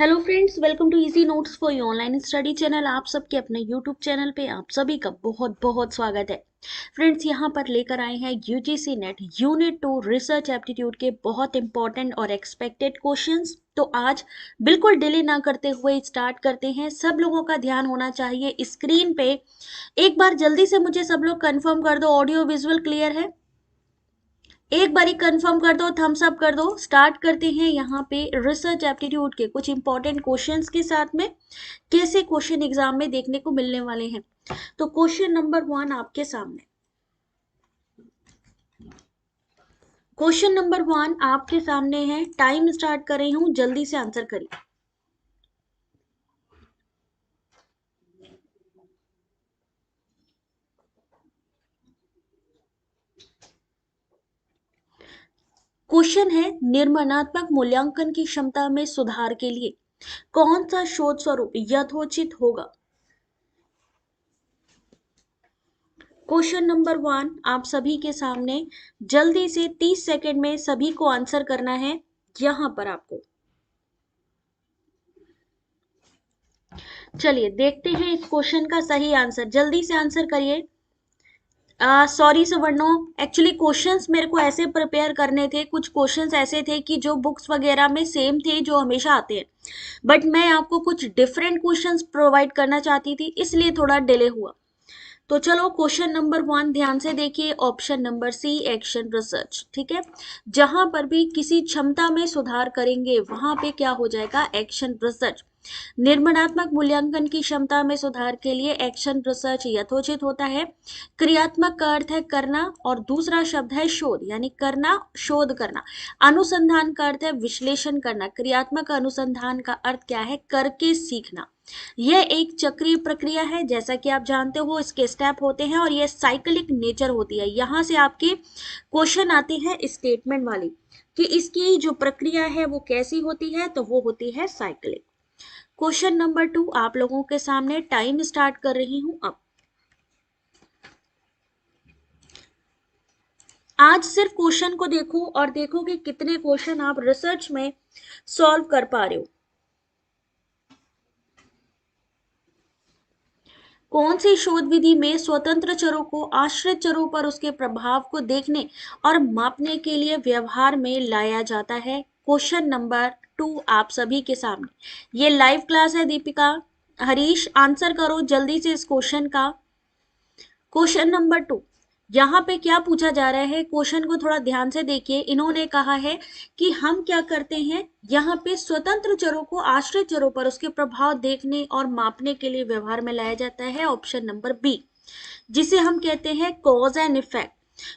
Hello friends, welcome to easy notes for you online study channel. आप सबके अपने YouTube channel पे आप सभी का बहुत बहुत स्वागत है। फ्रेंड्स, यहाँ पर लेकर आए हैं UGC net unit 2 research aptitude के बहुत इंपॉर्टेंट और एक्सपेक्टेड क्वेश्चंस। तो आज बिल्कुल डिले ना करते हुए स्टार्ट करते हैं। सब लोगों का ध्यान होना चाहिए स्क्रीन पे। एक बार जल्दी से मुझे सब लोग कंफर्म कर दो, ऑडियो विजुअल क्लियर है? एक बारी कंफर्म कर दो, थम्स अप कर दो। स्टार्ट करते हैं यहाँ पे रिसर्च एप्टीट्यूड के कुछ इंपॉर्टेंट क्वेश्चंस के साथ में। कैसे क्वेश्चन एग्जाम में देखने को मिलने वाले हैं। तो क्वेश्चन नंबर 1 आपके सामने। क्वेश्चन नंबर 1 आपके सामने है। टाइम स्टार्ट कर रही हूं, जल्दी से आंसर करिए। क्वेश्चन है, निर्माणात्मक मूल्यांकन की क्षमता में सुधार के लिए कौन सा शोध स्वरूप यथोचित होगा। क्वेश्चन नंबर 1 आप सभी के सामने। जल्दी से 30 सेकंड में सभी को आंसर करना है। यहां पर आपको चलिए देखते हैं इस क्वेश्चन का सही आंसर। जल्दी से आंसर करिए। सॉरी सवर्णो, एक्चुअली क्वेश्चंस मेरे को ऐसे प्रिपेयर करने थे। कुछ क्वेश्चंस ऐसे थे कि जो बुक्स वगैरह में सेम थे, जो हमेशा आते हैं, बट मैं आपको कुछ डिफरेंट क्वेश्चंस प्रोवाइड करना चाहती थी, इसलिए थोड़ा डिले हुआ। तो चलो क्वेश्चन नंबर 1 ध्यान से देखिए। Option number C, action research. ठीक है, जहां पर भी किसी क्षमता में सुधार करेंगे वहां पे क्या हो जाएगा, एक्शन रिसर्च। निर्माणात्मक मूल्यांकन की क्षमता में सुधार के लिए एक्शन रिसर्च यथोचित होता है। क्रियात्मक का अर्थ है करना और दूसरा शब्द है शोध, यानी करना, शोध करना। अनुसंधान का अर्थ है विश्लेषण करना। क्रियात्मक अनुसंधान का अर्थ क्या है, करके सीखना। यह एक चक्रीय प्रक्रिया है, जैसा कि आप जानते हो इसके स्टेप होते हैं और यह साइक्लिक नेचर होती है। यहां से आपके क्वेश्चन आते हैं स्टेटमेंट वाली कि इसकी जो प्रक्रिया है वो कैसी होती है, तो वो होती है साइक्लिक। क्वेश्चन नंबर 2 आप लोगों के सामने। टाइम स्टार्ट कर रही हूं अब। आज सिर्फ क्वेश्चन को देखो और देखो कि कितने क्वेश्चन आप रिसर्च में सॉल्व कर पा रहे हो। कौन सी शोध विधि में स्वतंत्र चरों को आश्रित चरों पर उसके प्रभाव को देखने और मापने के लिए व्यवहार में लाया जाता है। क्वेश्चन नंबर 2 आप सभी के सामने। ये लाइव क्लास है। दीपिका, हरीश, आंसर करो जल्दी से इस क्वेश्चन का। क्वेश्चन नंबर 2 यहाँ पे क्या पूछा जा रहा है, क्वेश्चन को थोड़ा ध्यान से देखिए। इन्होंने कहा है कि हम क्या करते हैं, यहाँ पे स्वतंत्र चरों को आश्रित चरों पर उसके प्रभाव देखने और मापने के लिए व्यवहार में लाया जाता है। ऑप्शन नंबर बी, जिसे हम कहते हैं कॉज एंड इफेक्ट।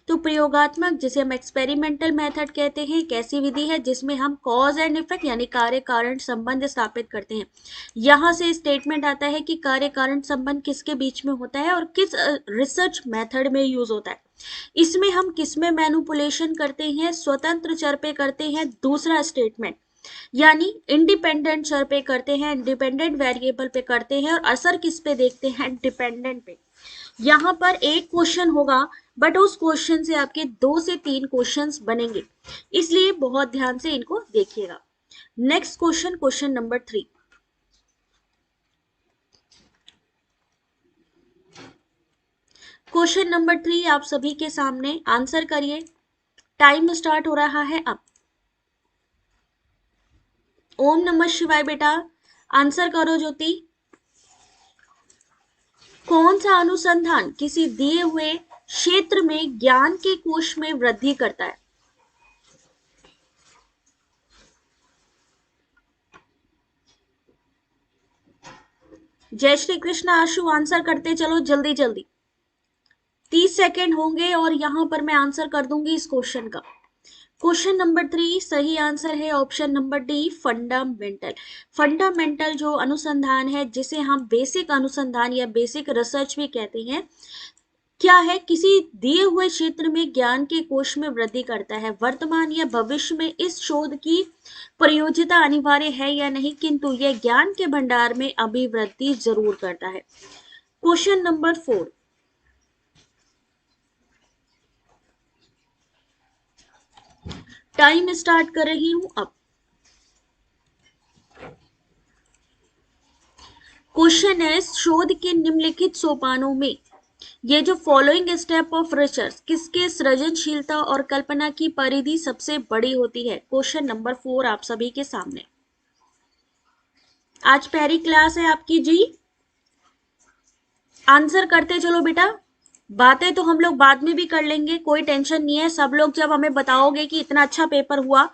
तो प्रयोगात्मक, जिसे हम एक्सपेरिमेंटल मेथड कहते हैं, एक ऐसी विधि है जिसमें हम कॉज एंड इफेक्ट यानी कार्य कारण संबंध स्थापित करते हैं। यहां से स्टेटमेंट आता है कि कार्य कारण संबंध किसके बीच में होता है और किस रिसर्च मेथड में यूज होता है। इसमें हम किसमें मैनिपुलेशन करते हैं, स्वतंत्र चर पे करते हैं। दूसरा स्टेटमेंट, यानी इंडिपेंडेंट चर पे करते हैं, इंडिपेंडेंट वेरिएबल पे करते हैं, और असर किस पे देखते हैं, डिपेंडेंट पे। यहाँ पर एक क्वेश्चन होगा, बट उस क्वेश्चन से आपके 2 से 3 क्वेश्चंस बनेंगे, इसलिए बहुत ध्यान से इनको देखिएगा। Next question, question number 3। Question number 3 आप सभी के सामने। आंसर करिए। टाइम स्टार्ट हो रहा है अब। ओम नमः शिवाय बेटा, आंसर करो ज्योति। कौन सा अनुसंधान किसी दिए हुए क्षेत्र में ज्ञान के कोश में वृद्धि करता है? जय श्री कृष्ण आशु, आंसर करते चलो जल्दी जल्दी। 30 सेकेंड होंगे और यहां पर मैं आंसर कर दूंगी इस क्वेश्चन का। क्वेश्चन नंबर 3 सही आंसर है option number D, fundamental. Fundamental जो अनुसंधान है, जिसे हम बेसिक अनुसंधान या बेसिक रिसर्च भी कहते हैं, क्या है, किसी दिए हुए क्षेत्र में ज्ञान के कोश में वृद्धि करता है। वर्तमान या भविष्य में इस शोध की प्रयोज्यता अनिवार्य है या नहीं, किंतु यह ज्ञान के भंडार में अभिवृद्धि जरूर करता है। Question number 4। टाइम स्टार्ट कर रही हूं अब। क्वेश्चन है, शोध के निम्नलिखित सोपानों में ये जो फॉलोइंग स्टेप ऑफ रिसर्च किसके सृजनशीलता और कल्पना की परिधि सबसे बड़ी होती है। क्वेश्चन नंबर 4 आप सभी के सामने। आज पहली क्लास है आपकी जी, आंसर करते चलो बेटा। बातें तो हम लोग बाद में भी कर लेंगे, कोई टेंशन नहीं है। सब लोग जब हमें बताओगे कि इतना अच्छा पेपर हुआ,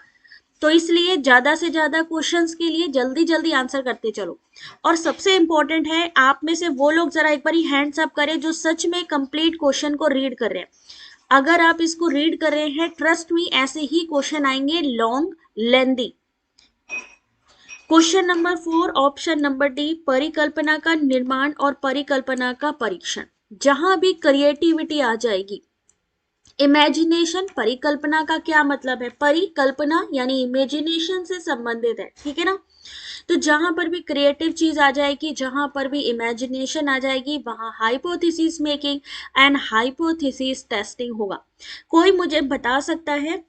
तो इसलिए ज्यादा से ज्यादा क्वेश्चंस के लिए जल्दी जल्दी आंसर करते चलो। और सबसे इंपॉर्टेंट है, आप में से वो लोग जरा एक बार हैंड्स अप करें जो सच में कंप्लीट क्वेश्चन को रीड कर रहे हैं। अगर आप इसको रीड कर रहे हैं, ट्रस्ट मी ऐसे ही क्वेश्चन आएंगे, long lengthy. Question number 4 option number D, परिकल्पना का निर्माण और परिकल्पना का परीक्षण। जहां भी क्रिएटिविटी आ जाएगी, इमेजिनेशन, परिकल्पना का क्या मतलब है, परिकल्पना यानी इमेजिनेशन से संबंधित है, ठीक है ना। तो जहां पर भी क्रिएटिव चीज आ जाएगी, जहां पर भी इमेजिनेशन आ जाएगी, वहां hypothesis making and hypothesis testing होगा। कोई मुझे बता सकता है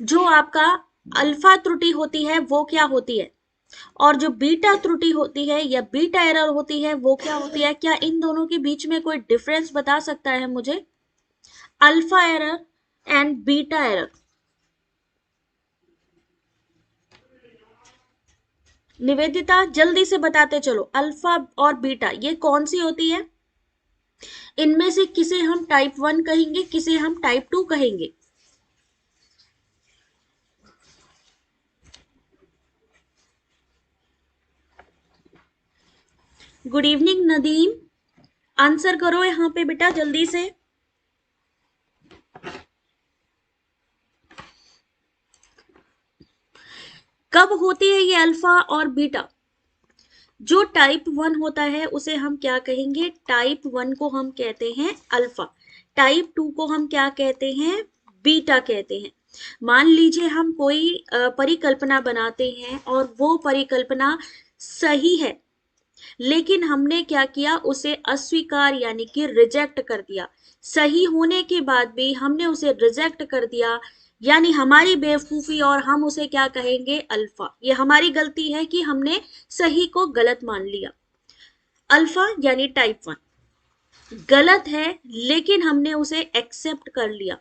जो आपका अल्फा त्रुटि होती है वो क्या होती है, और जो बीटा त्रुटि होती है या बीटा एरर होती है वो क्या होती है? क्या इन दोनों के बीच में कोई डिफरेंस बता सकता है मुझे? Alpha error and beta error. Nivedita जल्दी से बताते चलो, अल्फा और बीटा ये कौन सी होती है? इनमें से किसे हम टाइप 1 कहेंगे, किसे हम टाइप 2 कहेंगे? गुड इवनिंग नदीम, आंसर करो यहां पे बेटा जल्दी से। कब होती है ये अल्फा और बीटा? जो टाइप 1 होता है उसे हम क्या कहेंगे? टाइप 1 को हम कहते हैं अल्फा, टाइप 2 को हम क्या कहते हैं? बीटा कहते हैं। मान लीजिए हम कोई परिकल्पना बनाते हैं और वो परिकल्पना सही है, लेकिन हमने क्या किया, उसे अस्वीकार यानी कि रिजेक्ट कर दिया। सही होने के बाद भी हमने उसे रिजेक्ट कर दिया, यानी हमारी बेवकूफी, और हम उसे क्या कहेंगे? अल्फा। ये हमारी गलती है कि हमने सही को गलत मान लिया। अल्फा यानी टाइप 1 गलत है, लेकिन हमने उसे एक्सेप्ट कर लिया।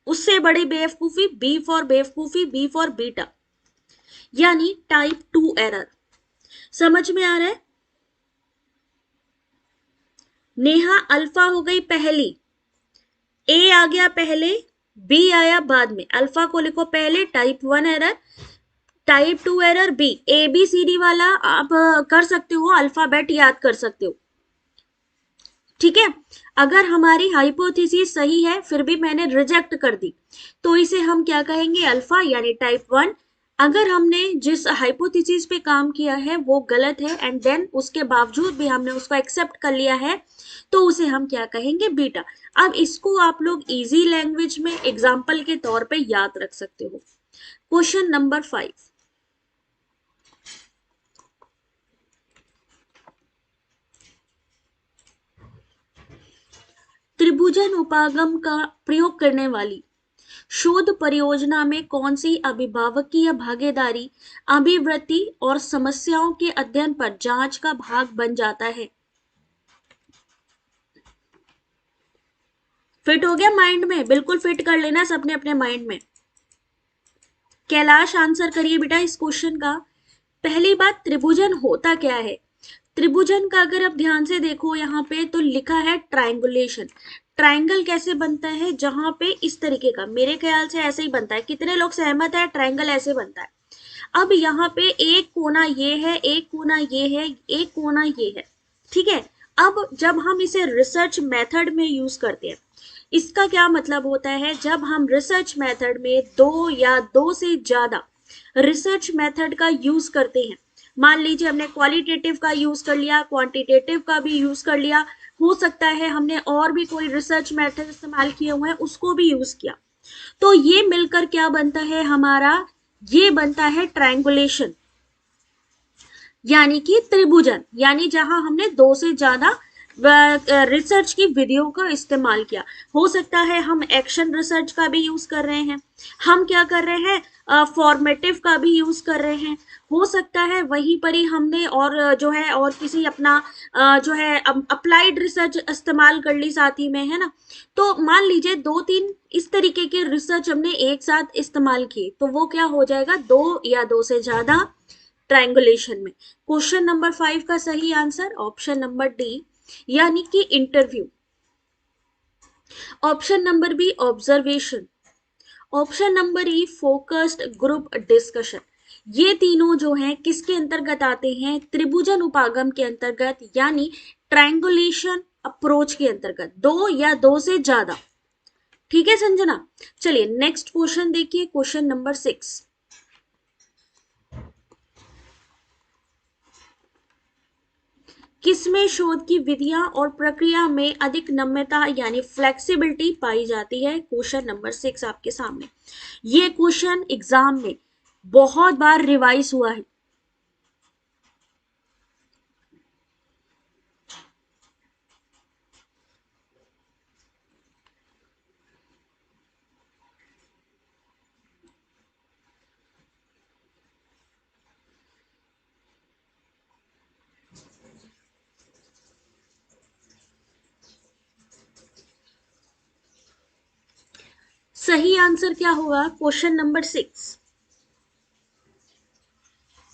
उससे बड़ी बेवकूफी, बी फॉर बेवकूफी, बी फॉर बीटा, यानी टाइप 2 एरर। समझ में आ रहा है? नेहा अल्फा हो गई पहली, ए आ गया पहले, बी आया बाद में। अल्फा को लिखो पहले, type 1 error, type 2 error B. A B C D वाला आप कर सकते हो, अल्फाबेट याद कर सकते हो, ठीक है। अगर हमारी हाइपोथेसिस सही है फिर भी मैंने रिजेक्ट कर दी, तो इसे हम क्या कहेंगे? अल्फा यानी टाइप 1। अगर हमने जिस हाइपोथेसिस पे काम किया है वो गलत है एंड देन उसके बावजूद भी हमने उसको एक्सेप्ट कर लिया है, तो उसे हम क्या कहेंगे? बीटा। अब इसको आप लोग इजी लैंग्वेज में एग्जाम्पल के तौर पे याद रख सकते हो। क्वेश्चन नंबर 5, त्रिभुजन उपागम का प्रयोग करने वाली शोध परियोजना में कौन सी अभिभावकीय भागीदारी अभिवृत्ति और समस्याओं के अध्ययन पर जांच का भाग बन जाता है? फिट हो गया माइंड में? बिल्कुल फिट कर लेना सबने अपने माइंड में। कैलाश आंसर करिए बेटा इस क्वेश्चन का। पहली बात, त्रिभुजन होता क्या है? त्रिभुजन का अगर आप ध्यान से देखो यहाँ पे तो लिखा है ट्रायंगुलेशन। ट्रायंगल कैसे बनता है? जहां पे इस तरीके का, मेरे ख्याल से ऐसे ही बनता है। कितने लोग सहमत है? ट्रायंगल ऐसे बनता है। अब यहाँ पे एक कोना ये है, एक कोना ये है, एक कोना ये है, ठीक है। अब जब हम इसे रिसर्च मेथड में यूज करते हैं, इसका क्या मतलब होता है? जब हम रिसर्च मेथड में दो या दो से ज्यादा रिसर्च मेथड का यूज करते हैं, मान लीजिए हमने क्वालिटेटिव का यूज कर लिया, क्वांटिटेटिव का भी यूज कर लिया, हो सकता है हमने और भी कोई रिसर्च मेथड इस्तेमाल किए हुए हैं उसको भी यूज किया, तो ये मिलकर क्या बनता है हमारा? ये बनता है ट्रायंगुलेशन, यानी कि त्रिभुजन, यानी जहां हमने दो से ज्यादा रिसर्च की विधियों का इस्तेमाल किया। हो सकता है हम एक्शन रिसर्च का भी यूज कर रहे हैं, हम क्या कर रहे हैं, फॉर्मेटिव का भी यूज कर रहे हैं। हो सकता है वहीं पर ही हमने और जो है और किसी अपना जो है अप्लाइड रिसर्च इस्तेमाल कर ली साथ ही में, है ना। तो मान लीजिए दो तीन इस तरीके के रिसर्च हमने एक साथ इस्तेमाल किए, तो वो क्या हो जाएगा, दो या दो से ज्यादा ट्रायंगुलेशन में। क्वेश्चन नंबर 5 का सही आंसर ऑप्शन नंबर डी, यानी कि interview. Option number B observation. Option number E focused group discussion. ये तीनों जो हैं किसके अंतर्गत आते हैं, त्रिभुजन उपागम के अंतर्गत, यानी ट्रायंगुलेशन अप्रोच के अंतर्गत, दो या दो से ज्यादा। ठीक है संजना। चलिए नेक्स्ट क्वेश्चन देखिए, क्वेश्चन नंबर 6। किसमें शोध की विधियां और प्रक्रिया में अधिक नम्यता यानी फ्लेक्सिबिलिटी पाई जाती है। क्वेश्चन नंबर 6 आपके सामने। ये क्वेश्चन एग्जाम में बहुत बार रिवाइज हुआ है। सही आंसर क्या होगा, क्वेश्चन नंबर 6।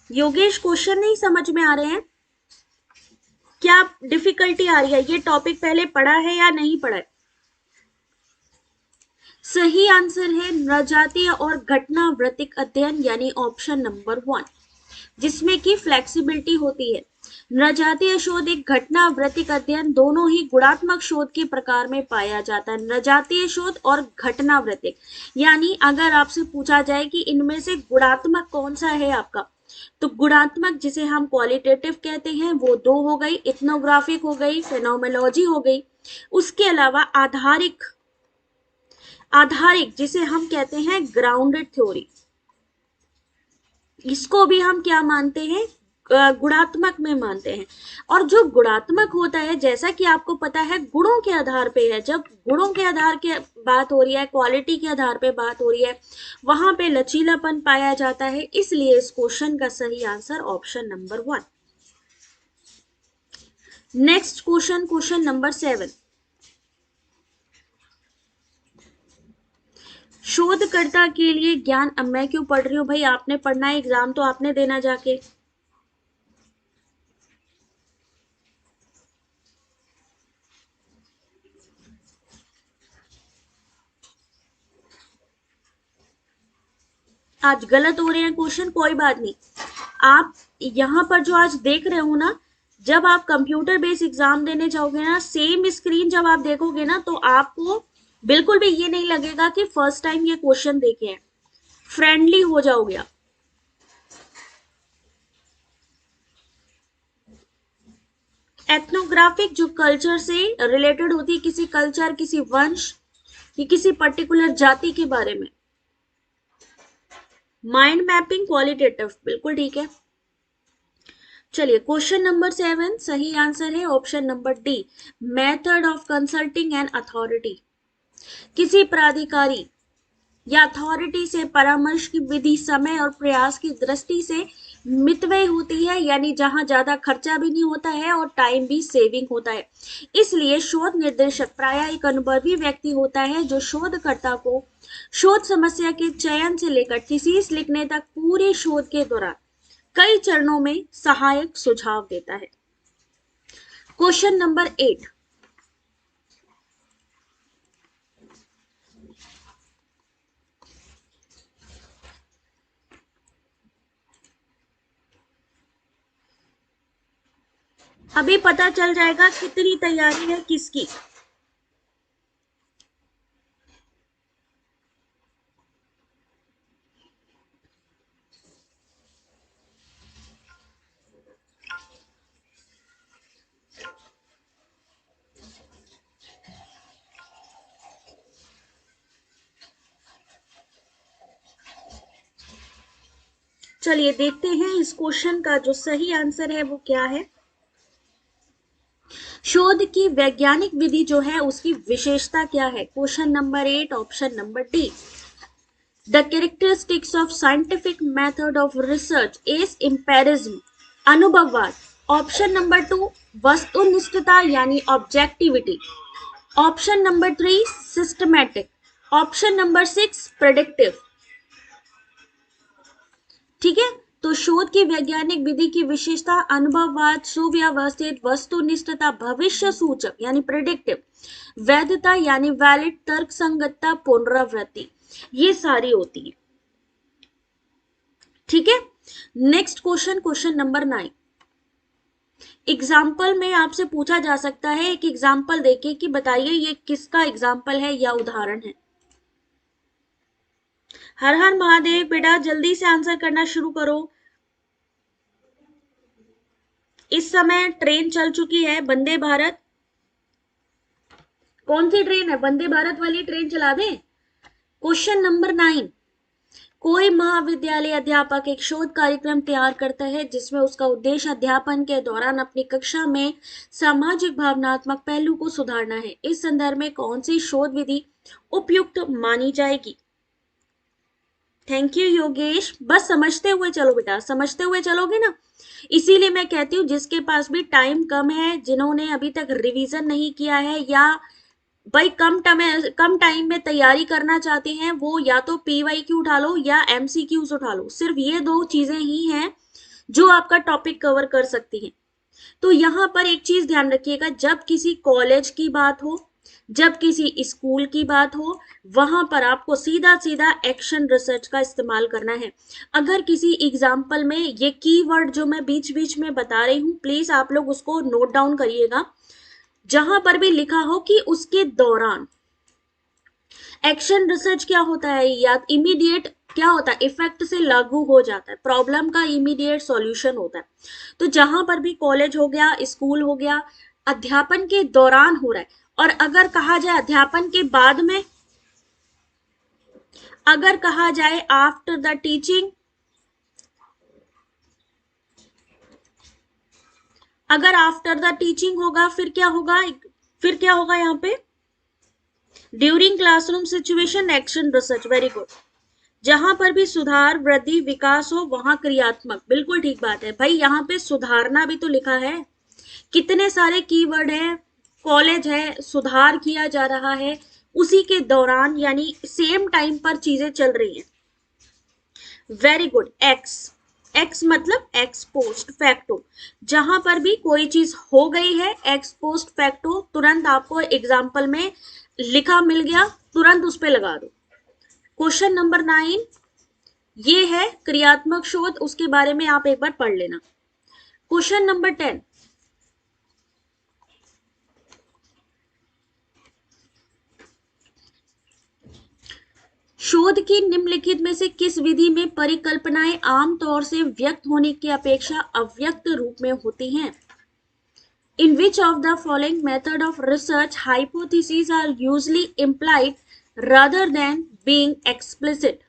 योगेश क्वेश्चन नहीं समझ में आ रहे हैं क्या, डिफिकल्टी आ रही है, ये टॉपिक पहले पढ़ा है या नहीं पढ़ा है। सही आंसर है नृजातीय और घटनावृत्तिक अध्ययन, यानी ऑप्शन नंबर 1, जिसमें की फ्लेक्सिबिलिटी होती है। नृजातीय शोध एक घटनावृत्तिक अध्ययन दोनों ही गुणात्मक शोध के प्रकार में पाया जाता है। नृजातीय शोध और घटनावृत्तिक, यानी अगर आपसे पूछा जाए कि इनमें से गुणात्मक कौन सा है आपका, तो गुणात्मक जिसे हम क्वालिटेटिव कहते हैं वो दो हो गई, इथनोग्राफिक हो गई, फेनोमेनोलॉजी हो गई। उसके अलावा आधारिक, आधारिक जिसे हम कहते हैं ग्राउंडेड थ्योरी, इसको भी हम क्या मानते हैं, गुणात्मक में मानते हैं। और जो गुणात्मक होता है, जैसा कि आपको पता है गुणों के आधार पे है, जब गुणों के आधार के बात हो रही है, क्वालिटी के आधार पे बात हो रही है, वहां पे लचीलापन पाया जाता है। इसलिए इस क्वेश्चन का सही answer option number 1। Next question, question number 7। शोधकर्ता के लिए ज्ञान, अब मैं क्यों पढ़ रही हूँ भाई, आपने पढ़ना है, एग्जाम तो आपने देना जाके। आज गलत हो रहे हैं क्वेश्चन, कोई बात नहीं। आप यहाँ पर जो आज देख रहे हो ना, जब आप कंप्यूटर बेस्ड एग्जाम देने जाओगे ना, सेम स्क्रीन जब आप देखोगे ना, तो आपको बिल्कुल भी ये नहीं लगेगा कि फर्स्ट टाइम ये क्वेश्चन देखे हैं। फ्रेंडली हो जाओगे आप। एथनोग्राफिक जो कल्चर से रिलेटेड होती है, किसी कल्चर, किसी वंश या किसी पर्टिकुलर जाति के बारे में। माइंड मैपिंग क्वालिटेटिव, बिल्कुल ठीक है। चलिए क्वेश्चन नंबर 7, सही आंसर है option number D, method of consulting and authority. किसी प्राधिकारी या अथॉरिटी से परामर्श की विधि समय और प्रयास की दृष्टि से मितव्यय होती है, यानी जहां ज्यादा खर्चा भी नहीं होता है और टाइम भी सेविंग होता है। इसलिए शोध निर्देशक प्रायः एक अनुभवी व्यक्ति होता है, जो शोधकर्ता को शोध समस्या के चयन से लेकर थीसिस लिखने तक पूरे शोध के दौरान कई चरणों में सहायक सुझाव देता है। Question number 8। अभी पता चल जाएगा कितनी तैयारी है किसकी। चलिए देखते हैं इस क्वेश्चन का जो सही आंसर है वो क्या है। शोध की वैज्ञानिक विधि जो है उसकी विशेषता क्या है? Question number 8 option number D. The characteristics of scientific method of research is empiricism, अनुभववाद। ऑप्शन नंबर 2 वस्तुनिष्ठता यानी objectivity. Option number 3 systematic. Option number 6 predictive. ठीक है, तो शोध की वैज्ञानिक विधि की विशेषता अनुभववाद, सुव्यवस्थित, वस्तुनिष्ठता, भविष्य सूचक यानी प्रेडिक्टिव, वैधता यानी वैलिड, तर्क संगतता, पुनरावृत्ति, ये सारी होती है। ठीक है, next question, question number 9। Example में आपसे पूछा जा सकता है, एक एग्जाम्पल देके कि बताइए ये किसका एग्जाम्पल है या उदाहरण है। हर हर महादेव, बेटा जल्दी से आंसर करना शुरू करो। इस समय ट्रेन चल चुकी है वंदे भारत। कौन सी ट्रेन है? वंदे भारत वाली ट्रेन चला दें। Question number 9। कोई महाविद्यालय अध्यापक एक शोध कार्यक्रम तैयार करता है जिसमें उसका उद्देश्य अध्यापन के दौरान अपनी कक्षा में सामाजिक भावनात्मक पहलू को सुधारना है। इस संदर्भ में कौन सी शोध विधि उपयुक्त मानी जाएगी? Thank you Yogesh. बस समझते हुए चलो बेटा, समझते हुए चलोगे ना, इसीलिए मैं कहती हूँ जिसके पास भी टाइम कम है, जिन्होंने अभी तक रिवीजन नहीं किया है या भाई कम टाइम में तैयारी करना चाहते हैं, वो या तो PYQ उठा लो या MCQs उठा लो। सिर्फ ये दो चीजें ही हैं जो आपका टॉपिक कवर कर सकती हैं। तो यहाँ पर एक चीज ध्यान रखिएगा, जब किसी कॉलेज की बात हो, जब किसी स्कूल की बात हो, वहां पर आपको सीधा सीधा एक्शन रिसर्च का इस्तेमाल करना है। अगर किसी एग्जाम्पल में ये कीवर्ड जो मैं बीच बीच में बता रही हूं, प्लीज आप लोग उसको नोट डाउन करिएगा। जहां पर भी लिखा हो कि उसके दौरान, एक्शन रिसर्च क्या होता है? या इमीडिएट क्या होता है? इफेक्ट से लागू हो जाता है, प्रॉब्लम का इमीडिएट सॉल्यूशन होता है। तो जहां पर भी कॉलेज हो गया, स्कूल हो गया, अध्यापन के दौरान हो रहा है, और अगर कहा जाए अध्यापन के बाद में, अगर कहा जाए आफ्टर द टीचिंग, अगर आफ्टर द टीचिंग होगा फिर क्या होगा? फिर क्या होगा यहाँ पे? During classroom situation action research. Very good. जहां पर भी सुधार, वृद्धि, विकास हो वहां क्रियात्मक। बिल्कुल ठीक बात है भाई, यहाँ पे सुधारना भी तो लिखा है। कितने सारे कीवर्ड है, कॉलेज है, सुधार किया जा रहा है, उसी के दौरान यानी सेम टाइम पर चीजें चल रही हैं। Very good. एक्स मतलब एक्स पोस्ट फैक्टो, जहां पर भी कोई चीज हो गई है एक्स पोस्ट फैक्टो, तुरंत आपको एग्जाम्पल में लिखा मिल गया, तुरंत उस पर लगा दो। क्वेश्चन नंबर 9 ये है क्रियात्मक शोध, उसके बारे में आप एक बार पढ़ लेना। क्वेश्चन नंबर 10, शोध की निम्नलिखित में से किस विधि में परिकल्पनाएं आमतौर से व्यक्त होने की अपेक्षा अव्यक्त रूप में होती हैं? In which of the following method of research hypotheses are usually implied rather than being explicit?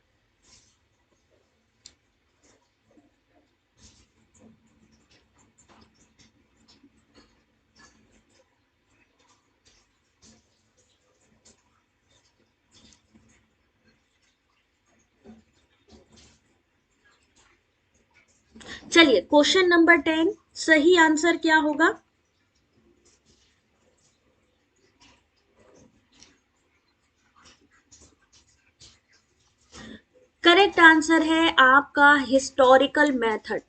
चलिए क्वेश्चन नंबर 10 सही आंसर क्या होगा? करेक्ट आंसर है आपका historical method.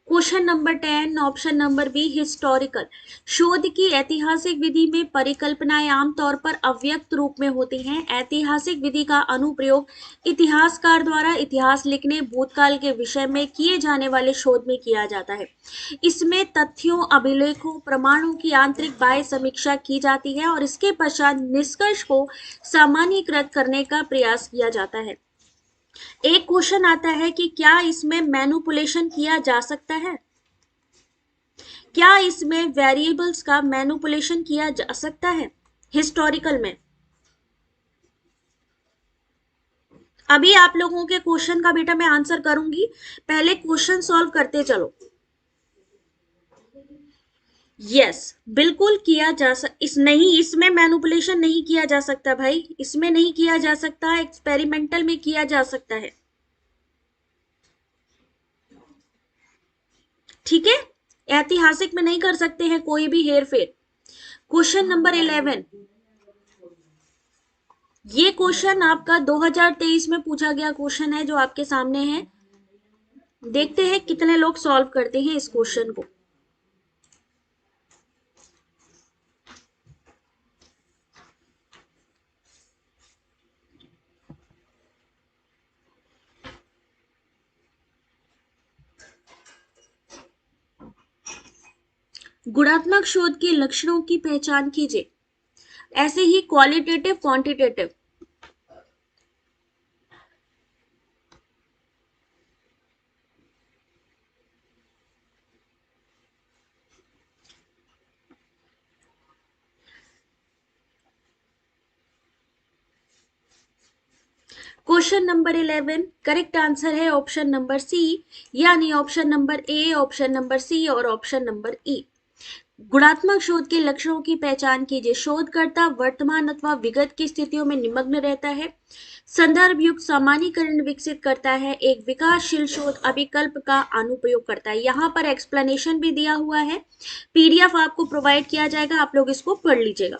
Question number 10 option number B historical. शोध की ऐतिहासिक विधि में परिकल्पनाएं आमतौर पर अव्यक्त रूप में होती हैं। ऐतिहासिक विधि का अनुप्रयोग इतिहासकार द्वारा इतिहास लिखने, भूतकाल के विषय में किए जाने वाले शोध में किया जाता है। इसमें तथ्यों, अभिलेखों, प्रमाणों की आंतरिक बाह्य समीक्षा की जाती है और इसके पश्चात निष्कर्ष को सामान्यीकृत करने का प्रयास किया जाता है। एक क्वेश्चन आता है कि क्या इसमें मैनिपुलेशन किया जा सकता है? क्या इसमें वेरिएबल्स का मैनिपुलेशन किया जा सकता है हिस्टोरिकल में? अभी आप लोगों के क्वेश्चन का बेटा मैं आंसर करूंगी, पहले क्वेश्चन सॉल्व करते चलो। यस, बिल्कुल किया जा सक इस नहीं, इसमें मैनिपुलेशन नहीं किया जा सकता भाई, इसमें नहीं किया जा सकता, एक्सपेरिमेंटल में किया जा सकता है। ठीक है, ऐतिहासिक में नहीं कर सकते हैं कोई भी हेर फेर। क्वेश्चन नंबर 11, ये क्वेश्चन आपका 2023 में पूछा गया क्वेश्चन है जो आपके सामने है। देखते हैं कितने लोग सॉल्व करते हैं इस क्वेश्चन को। गुणात्मक शोध के लक्षणों की पहचान कीजिए। ऐसे ही qualitative quantitative. Question number 11 correct answer है ऑप्शन नंबर सी, यानी option number A, option number C और ऑप्शन नंबर ई। गुणात्मक शोध के लक्षणों की पहचान कीजिए। शोधकर्ता वर्तमान अथवा विगत की स्थितियों में निमग्न रहता है, संदर्भ युक्त सामान्यीकरण विकसित करता है, एक विकासशील शोध अभिकल्प का अनुप्रयोग करता है। यहाँ पर एक्सप्लेनेशन भी दिया हुआ है, पीडीएफ आपको प्रोवाइड किया जाएगा, आप लोग इसको पढ़ लीजिएगा।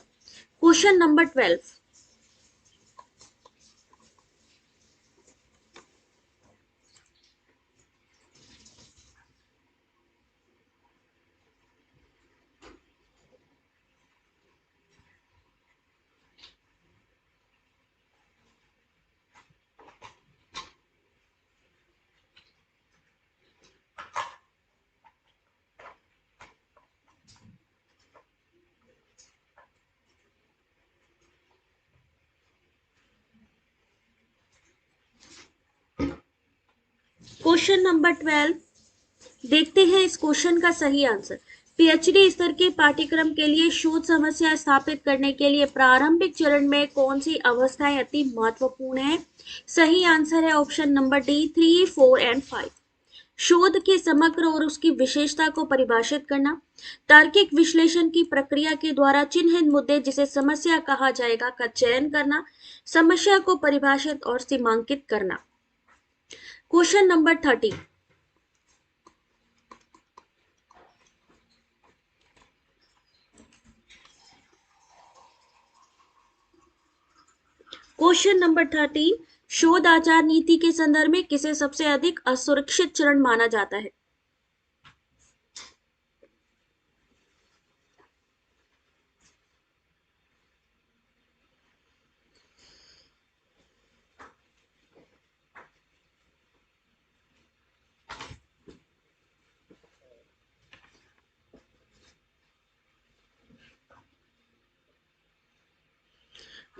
क्वेश्चन नंबर 12, क्वेश्चन नंबर 12, देखते हैं इस क्वेश्चन का सही आंसर। पीएचडी स्तर के पाठ्यक्रम के लिए शोध समस्या स्थापित करने के लिए प्रारंभिक चरण में कौन सी अवस्थाएं अति महत्वपूर्ण है? सही आंसर है ऑप्शन नंबर डी, 3, 4 एंड 5। शोध के समग्र और उसकी विशेषता को परिभाषित करना, तार्किक विश्लेषण की प्रक्रिया के द्वारा चिन्हित मुद्दे जिसे समस्या कहा जाएगा का चयन करना, समस्या को परिभाषित और सीमांकित करना। क्वेश्चन नंबर 30, क्वेश्चन नंबर 13, शोध आचार नीति के संदर्भ में किसे सबसे अधिक असुरक्षित चरण माना जाता है?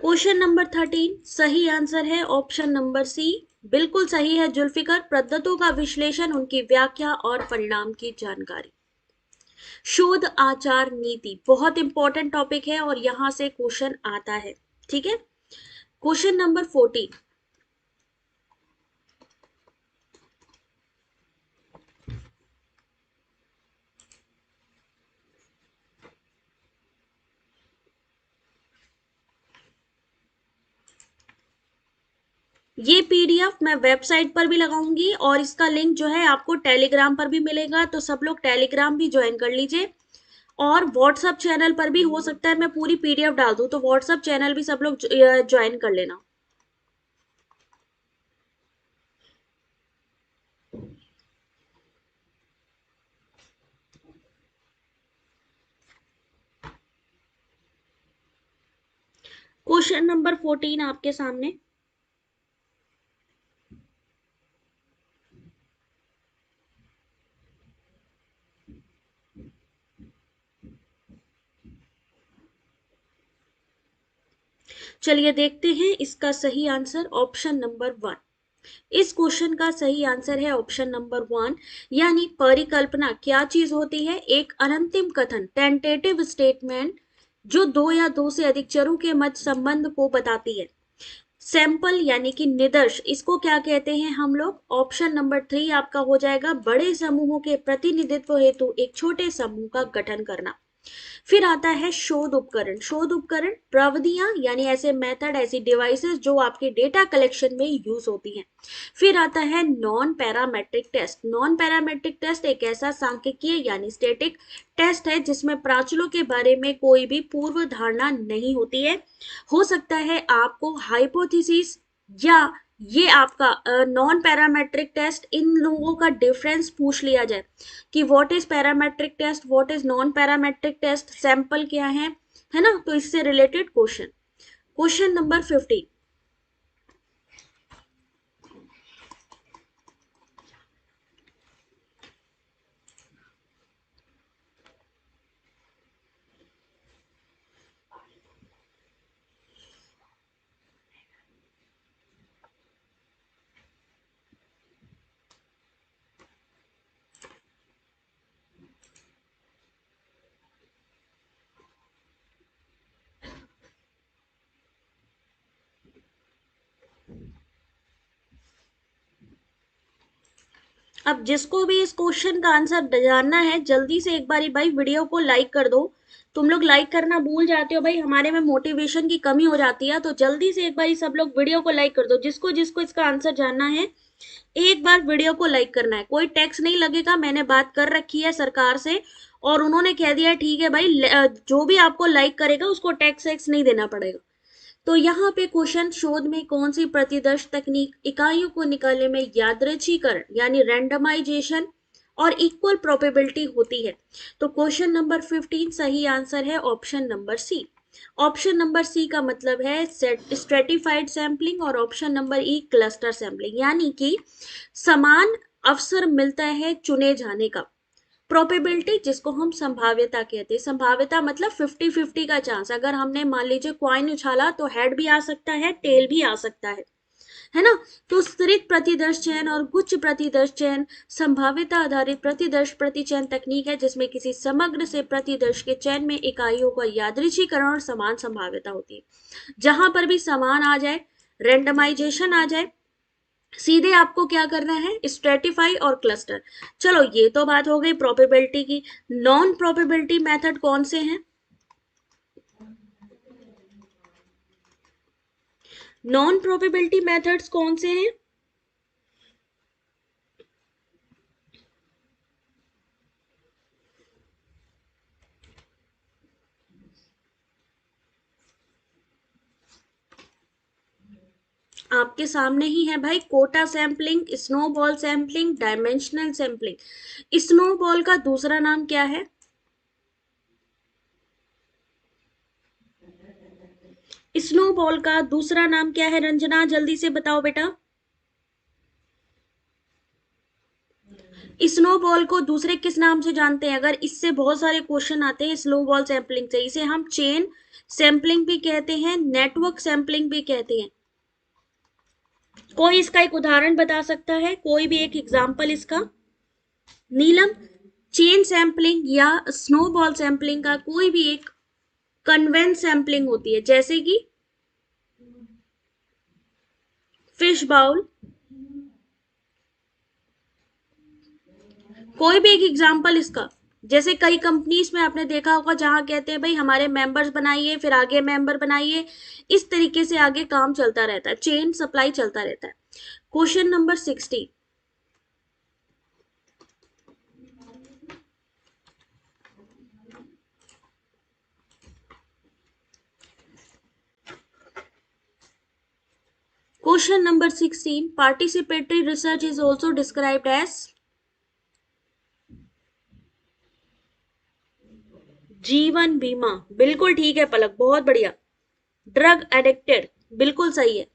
क्वेश्चन नंबर 13, सही आंसर है ऑप्शन नंबर सी, बिल्कुल सही है जुल्फिकर। पद्धतों का विश्लेषण, उनकी व्याख्या और परिणाम की जानकारी। शोध आचार नीति बहुत इंपॉर्टेंट टॉपिक है और यहां से क्वेश्चन आता है। ठीक है, क्वेश्चन नंबर 14, ये पीडीएफ मैं वेबसाइट पर भी लगाऊंगी और इसका लिंक जो है आपको टेलीग्राम पर भी मिलेगा, तो सब लोग टेलीग्राम भी ज्वाइन कर लीजिए। और व्हाट्सएप चैनल पर भी हो सकता है मैं पूरी पीडीएफ डाल दूं, तो व्हाट्सएप चैनल भी सब लोग ज्वाइन कर लेना। क्वेश्चन नंबर 14 आपके सामने। चलिए देखते हैं इसका सही आंसर, ऑप्शन नंबर 1। इस क्वेश्चन का सही आंसर है ऑप्शन नंबर 1, यानी परिकल्पना क्या चीज होती है? एक अनंतिम कथन, टेंटेटिव स्टेटमेंट, जो दो या दो से अधिक चरों के मध्य संबंध को बताती है। सैंपल यानी कि निदर्श, इसको क्या कहते हैं हम लोग? ऑप्शन नंबर 3 आपका हो जाएगा, बड़े समूहों के प्रतिनिधित्व हेतु एक छोटे समूह का गठन करना। फिर आता है शोध उपकरण। शोध उपकरण प्रविधियां यानी ऐसे मेथड, ऐसी डिवाइसेस जो आपके डेटा कलेक्शन में यूज होती हैं। फिर आता है non parametric test. Non parametric test एक ऐसा सांख्यिकीय यानी स्टैटिक टेस्ट है जिसमें प्राचलों के बारे में कोई भी पूर्व धारणा नहीं होती है। हो सकता है आपको हाइपोथेसिस या ये आपका नॉन पैरामेट्रिक टेस्ट, इन लोगों का डिफरेंस पूछ लिया जाए कि what is parametric test, what is non parametric test, sample क्या है ना, तो इससे रिलेटेड क्वेश्चन। Question number 15। अब जिसको भी इस क्वेश्चन का आंसर जानना है जल्दी से एक बारी भाई वीडियो को लाइक कर दो। तुम लोग लाइक करना भूल जाते हो भाई, हमारे में मोटिवेशन की कमी हो जाती है। तो जल्दी से एक बारी सब लोग वीडियो को लाइक कर दो, जिसको जिसको इसका आंसर जानना है एक बार वीडियो को लाइक करना है। कोई टैक्स नहीं लगेगा, मैंने बात कर रखी है सरकार से और उन्होंने कह दिया ठीक है भाई, जो भी आपको लाइक करेगा उसको टैक्स वैक्स नहीं देना पड़ेगा। तो यहाँ पे क्वेश्चन, शोध में कौन सी प्रतिदर्श तकनीक इकाइयों को निकालने में यादृच्छीकरण यानी रैंडमाइजेशन और इक्वल प्रोबेबिलिटी होती है। तो क्वेश्चन नंबर 15 सही आंसर है option number C. Option number C का मतलब है स्ट्रेटिफाइड सैंपलिंग और option number E cluster sampling, यानी कि समान अवसर मिलता है चुने जाने का। प्रोबेबिलिटी जिसको हम संभाव्यता कहते हैं, संभाव्यता मतलब 50-50 का चांस। अगर हमने मान लीजिए कॉइन उछाला तो हेड भी आ सकता है, टेल भी आ सकता है ना। तो स्तरित प्रतिदर्श चयन और गुच्छ प्रतिदर्श चयन संभाव्यता आधारित प्रतिदर्श प्रतिचयन तकनीक है जिसमें किसी समग्र से प्रतिदर्श के चयन में इकाइयों का यादृच्छीकरण और समान संभाव्यता होती है। जहां पर भी समान आ जाए, रेंडमाइजेशन आ जाए, सीधे आपको क्या करना है, स्ट्रेटिफाई और क्लस्टर। चलो ये तो बात हो गई प्रोबेबिलिटी की। नॉन प्रोबेबिलिटी मेथड कौन से हैं? नॉन प्रोबेबिलिटी मेथड्स कौन से हैं? आपके सामने ही है भाई, quota sampling, snowball sampling, dimensional sampling. Snowball का दूसरा नाम क्या है? स्नोबॉल का दूसरा नाम क्या है रंजना, जल्दी से बताओ बेटा। स्नोबॉल को दूसरे किस नाम से जानते हैं? अगर इससे बहुत सारे क्वेश्चन आते हैं स्नोबॉल सैंपलिंग से। इसे हम चेन सैंपलिंग भी कहते हैं, नेटवर्क सैंपलिंग भी कहते हैं। कोई इसका एक उदाहरण बता सकता है? कोई भी एक एग्जांपल इसका? नीलम, चेन सैंपलिंग या स्नोबॉल सैंपलिंग का कोई भी एक कन्वेंस सैंपलिंग होती है, जैसे कि फिश बाउल। कोई भी एक एग्जांपल इसका। जैसे कई कंपनीज में आपने देखा होगा जहां कहते हैं भाई हमारे मेंबर्स बनाइए, फिर आगे मेंबर बनाइए, इस तरीके से आगे काम चलता रहता है, चेन सप्लाई चलता रहता है। Question number 60। Question number 16, participatory research is also described as. जीवन बीमा, बिल्कुल ठीक है पलक, बहुत बढ़िया। ड्रग एडिक्टेड, बिल्कुल सही है।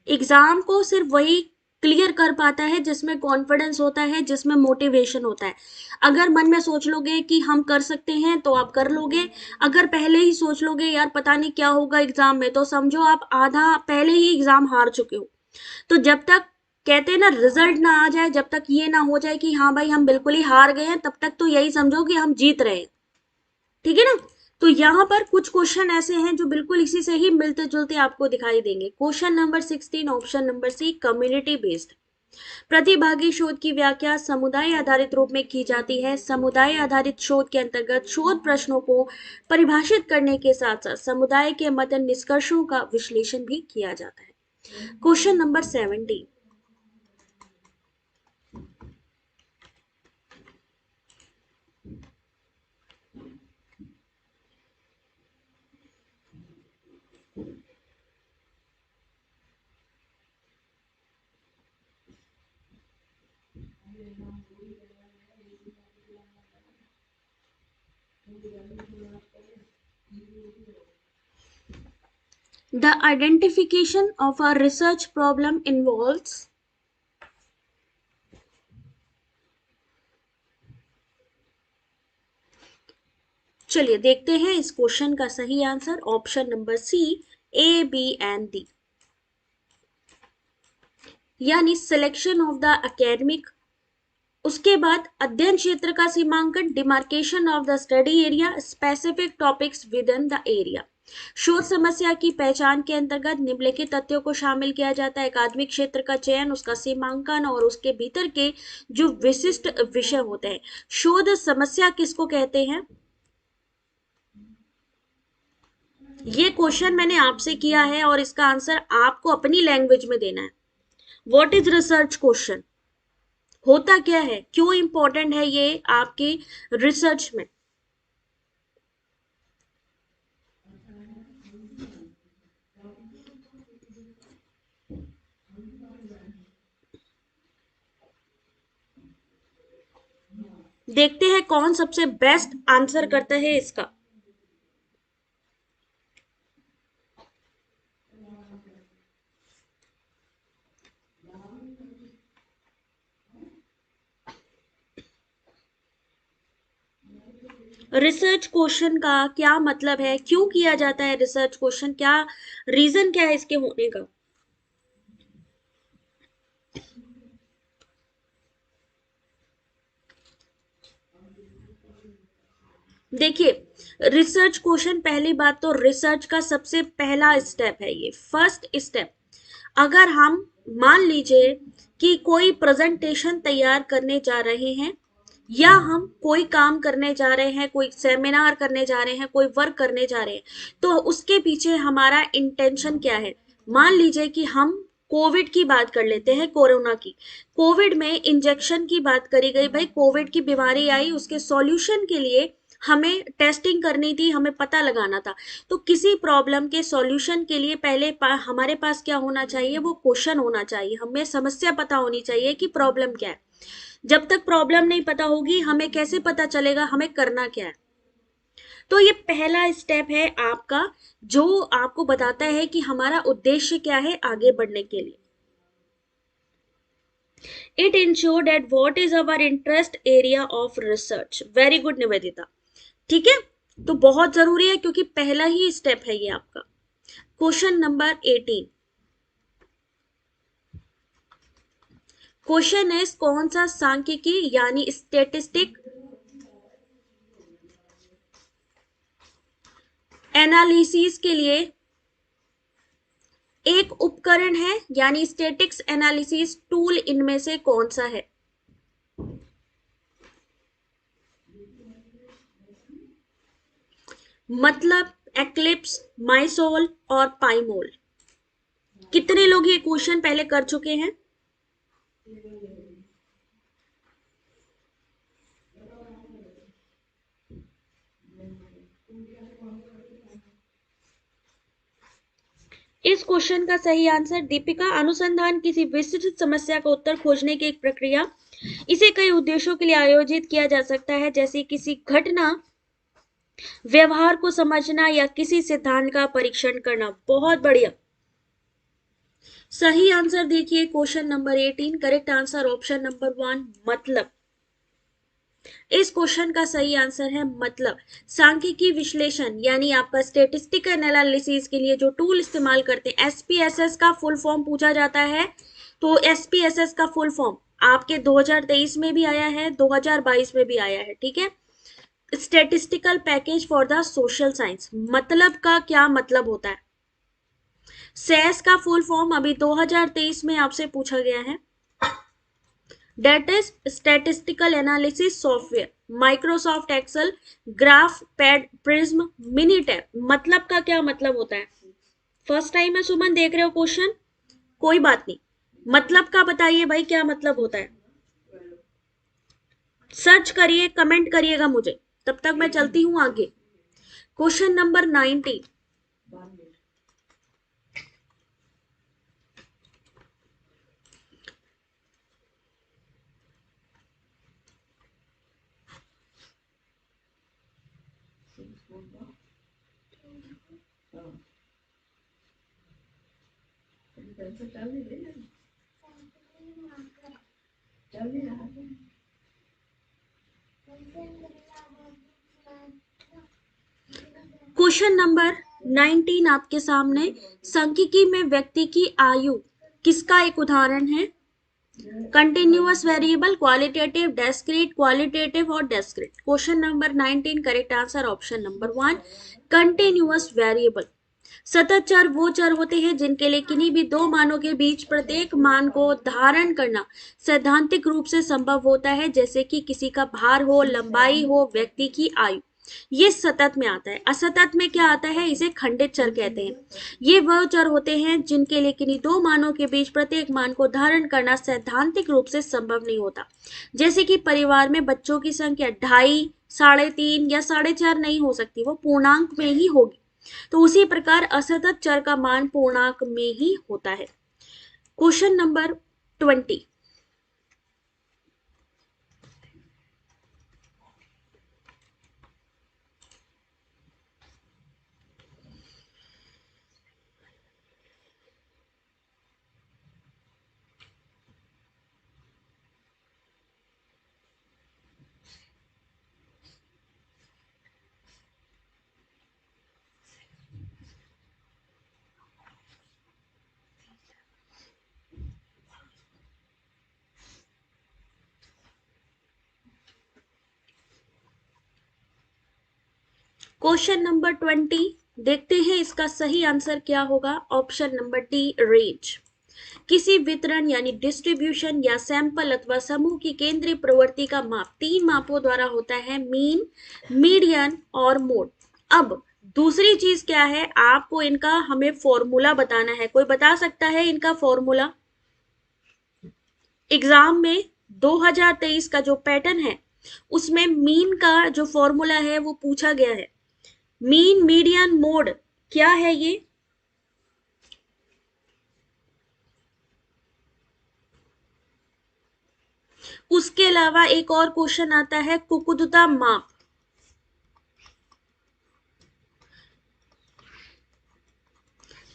एग्जाम को सिर्फ वही क्लियर कर पाता है जिसमें कॉन्फिडेंस होता है, जिसमें मोटिवेशन होता है। अगर मन में सोच लोगे कि हम कर सकते हैं तो आप कर लोगे। अगर पहले ही सोच लोगे यार पता नहीं क्या होगा एग्जाम में, तो समझो आप आधा पहले ही एग्जाम हार चुके हो। तो जब तक कहते हैं ना रिजल्ट ना आ जाए, जब तक ये ना हो जाए कि हाँ भाई हम बिल्कुल ही हार गए हैं, तब तक तो यही समझो कि हम जीत रहे हैं। ठीक है ना। तो यहाँ पर कुछ क्वेश्चन ऐसे हैं जो बिल्कुल इसी से ही मिलते जुलते आपको दिखाई देंगे। Question number 16 option number C community based. प्रतिभागी शोध की व्याख्या समुदाय आधारित रूप में की जाती है। समुदाय आधारित शोध के अंतर्गत शोध प्रश्नों को परिभाषित करने के साथ साथ समुदाय के मत निष्कर्षों का विश्लेषण भी किया जाता है। Question number 17। The identification of a research problem involves। चलिए देखते हैं इस क्वेश्चन का सही answer. Option number C, A B and D, यानी सिलेक्शन ऑफ द एकेडमिक। उसके बाद अध्ययन क्षेत्र का सीमांकन, demarcation of the study area, specific topics within the area. शोध समस्या की पहचान के अंतर्गत निम्नलिखित तथ्यों को शामिल किया जाता है। अकादमिक क्षेत्र का चयन, उसका सीमांकन और उसके भीतर के जो विशिष्ट विषय होते हैं। शोध समस्या किसको कहते हैं? ये क्वेश्चन मैंने आपसे किया है और इसका आंसर आपको अपनी लैंग्वेज में देना है। व्हाट इज रिसर्च क्वेश्चन, होता क्या है, क्यों इंपॉर्टेंट है ये आपके रिसर्च में। देखते हैं कौन सबसे बेस्ट आंसर करता है इसका। रिसर्च क्वेश्चन का क्या मतलब है, क्यों किया जाता है रिसर्च क्वेश्चन, क्या रीजन क्या है इसके होने का। देखिए, रिसर्च क्वेश्चन, पहली बात तो रिसर्च का सबसे पहला स्टेप है ये, फर्स्ट स्टेप। अगर हम मान लीजिए कि कोई प्रेजेंटेशन तैयार करने जा रहे हैं या हम कोई काम करने जा रहे हैं, कोई सेमिनार करने जा रहे हैं, कोई वर्क करने जा रहे हैं, तो उसके पीछे हमारा इंटेंशन क्या है। मान लीजिए कि हम कोविड की बात कर लेते हैं, कोरोना की। कोविड में इंजेक्शन की बात करी गई, भाई कोविड की बीमारी आई, उसके सॉल्यूशन के लिए हमें टेस्टिंग करनी थी, हमें पता लगाना था। तो किसी प्रॉब्लम के सॉल्यूशन के लिए पहले हमारे पास क्या होना चाहिए, वो क्वेश्चन होना चाहिए, हमें समस्या पता होनी चाहिए कि प्रॉब्लम क्या है। जब तक प्रॉब्लम नहीं पता होगी हमें कैसे पता चलेगा हमें करना क्या है। तो ये पहला स्टेप है आपका, जो आपको बताता है कि हमारा उद्देश्य क्या है आगे बढ़ने के लिए। It ensure that what is our interest area of research. Very good Nivedita, ठीक है। तो बहुत जरूरी है क्योंकि पहला ही स्टेप है ये आपका। Question number 18। क्वेश्चन इज कौन सा सांख्यिकी यानी स्टेटिस्टिक एनालिसिस के लिए एक उपकरण है, यानी स्टैटिक्स एनालिसिस टूल इनमें से कौन सा है। मतलब एक्लिप्स, माइसोल और पाइमोल। कितने लोग ये क्वेश्चन पहले कर चुके हैं? इस क्वेश्चन का सही आंसर दीपिका, अनुसंधान किसी विशिष्ट समस्या का उत्तर खोजने की एक प्रक्रिया। इसे कई उद्देश्यों के लिए आयोजित किया जा सकता है, जैसे किसी घटना व्यवहार को समझना या किसी सिद्धांत का परीक्षण करना। बहुत बढ़िया। सही आंसर देखिए question number 18, correct answer option number 1 मतलब। इस क्वेश्चन का सही आंसर है मतलब। सांख्यिकी विश्लेषण यानी आपका स्टेटिस्टिकल एनालिसिस के लिए जो टूल इस्तेमाल करते हैं, एसपीएसएस का फुल फॉर्म पूछा जाता है। तो एसपीएसएस का फुल फॉर्म आपके 2023 में भी आया है, 2022 में भी आया है, ठीक है। Statistical package for the social science, मतलब का क्या मतलब होता है? सेस का फुल फॉर्म अभी 2023 में आपसे पूछा गया है। That is statistical analysis software, Microsoft Excel, GraphPad, Prism, Minitab, मतलब का क्या मतलब होता है? फर्स्ट टाइम है सुमन देख रहे हो क्वेश्चन, कोई बात नहीं, मतलब का बताइए भाई क्या मतलब होता है, सर्च करिए, कमेंट करिएगा मुझे, तब तक मैं चलती हूं आगे। Question number 19। क्वेश्चन नंबर 19 आपके सामने, सांख्यिकी में व्यक्ति की आयु किसका एक उदाहरण है? Continuous variable, qualitative, discrete, qualitative और discrete. Question number 19 correct answer option number 1, continuous variable. सतत चर वो चर होते हैं जिनके लिए किन्हीं भी दो मानों के बीच प्रत्येक मान को धारण करना सैद्धांतिक रूप से संभव होता है, जैसे कि किसी का भार हो, लंबाई हो, व्यक्ति की आयु। ये सतत में आता है। असतत में क्या आता है? इसे खंडित चर कहते हैं। ये वह चर होते हैं जिनके लिए किन्हीं दो मानों के बीच प्रत्येक मान को धारण करना सैद्धांतिक रूप से संभव नहीं होता, जैसे कि परिवार में बच्चों की संख्या 2.5, 3.5 या 4.5 नहीं हो सकती, वो पूर्णांक में ही होगी। तो उसी प्रकार असतत चर का मान पूर्णांक में ही होता है। Question number 20। क्वेश्चन नंबर 20 देखते हैं इसका सही आंसर क्या होगा। Option number D, range. किसी वितरण यानी डिस्ट्रीब्यूशन या सैंपल अथवा समूह की केंद्रीय प्रवृत्ति का माप 3 मापों द्वारा होता है, मीन, मीडियन और मोड। अब दूसरी चीज क्या है, आपको इनका हमें फॉर्मूला बताना है। कोई बता सकता है इनका फॉर्मूला? एग्जाम में 2023 का जो पैटर्न है उसमें मीन का जो फॉर्मूला है वो पूछा गया है। मीन, मीडियन, मोड, क्या है ये? उसके अलावा एक और क्वेश्चन आता है, कुकुदता माप।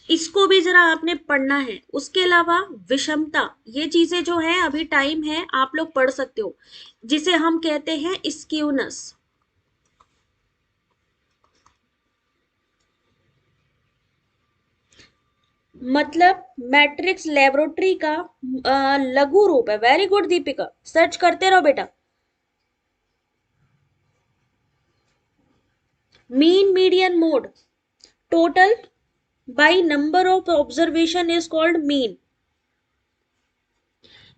इसको भी जरा आपने पढ़ना है। उसके अलावा विषमता, ये चीजें जो है अभी टाइम है, आप लोग पढ़ सकते हो, जिसे हम कहते हैं स्क्यूनेस। मतलब मैट्रिक्स लेबोरेटरी का लघु रूप है। वेरी गुड दीपिका, सर्च करते रहो बेटा। Mean, median, mode, total by number of observation is called mean.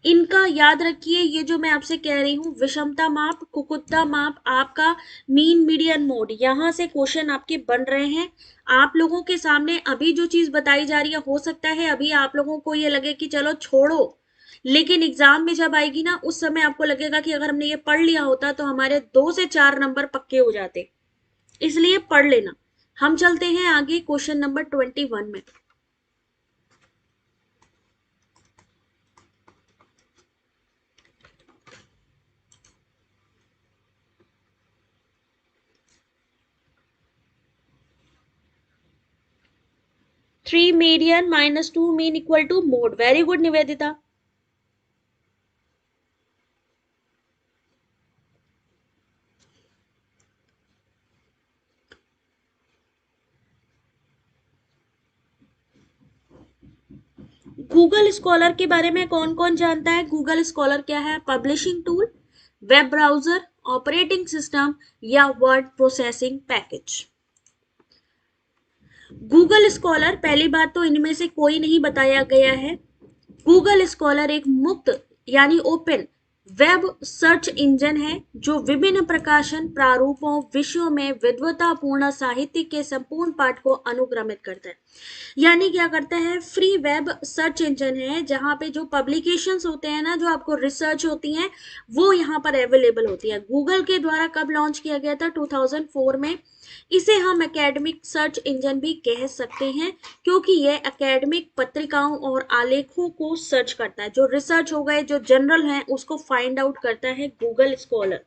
इनका याद रखिए, ये जो मैं आपसे कह रही हूं, विषमता माप, कुकुत्ता माप, आपका मीन, मीडियन, मोड, यहां से क्वेश्चन आपके बन रहे हैं। आप लोगों के सामने अभी जो चीज बताई जा रही है, हो सकता है अभी आप लोगों को ये लगे कि चलो छोड़ो, लेकिन एग्जाम में जब आएगी ना उस समय आपको लगेगा कि अगर हमने ये पढ़ लिया होता तो हमारे 2 से 4 नंबर पक्के हो जाते। इसलिए पढ़ लेना। हम चलते हैं आगे क्वेश्चन नंबर 21 में। 3 median minus 2 mean equal to mode. Very good Nivedita. Google Scholar के बारे में कौन कौन जानता है? गूगल स्कॉलर क्या है? Publishing tool, web browser operating system या word processing package. Google Scholar, पहली बात तो इनमें से कोई नहीं बताया गया है। गूगल स्कॉलर एक मुक्त यानी ओपन वेब सर्च इंजन है जो विभिन्न प्रकाशन प्रारूपों विषयों में विद्वतापूर्ण साहित्य के संपूर्ण पाठ को अनुक्रमित करता है। यानी क्या करता है, फ्री वेब सर्च इंजन है जहां पे जो पब्लिकेशंस होते हैं ना, जो आपको रिसर्च होती हैं, वो यहाँ पर अवेलेबल होती है। गूगल के द्वारा कब लॉन्च किया गया था? 2004 में। इसे हम एकेडमिक सर्च इंजन भी कह सकते हैं क्योंकि यह एकेडमिक पत्रिकाओं और आलेखों को सर्च करता है। जो रिसर्च हो गए, जो जनरल है, उसको फाइंड आउट करता है गूगल स्कॉलर।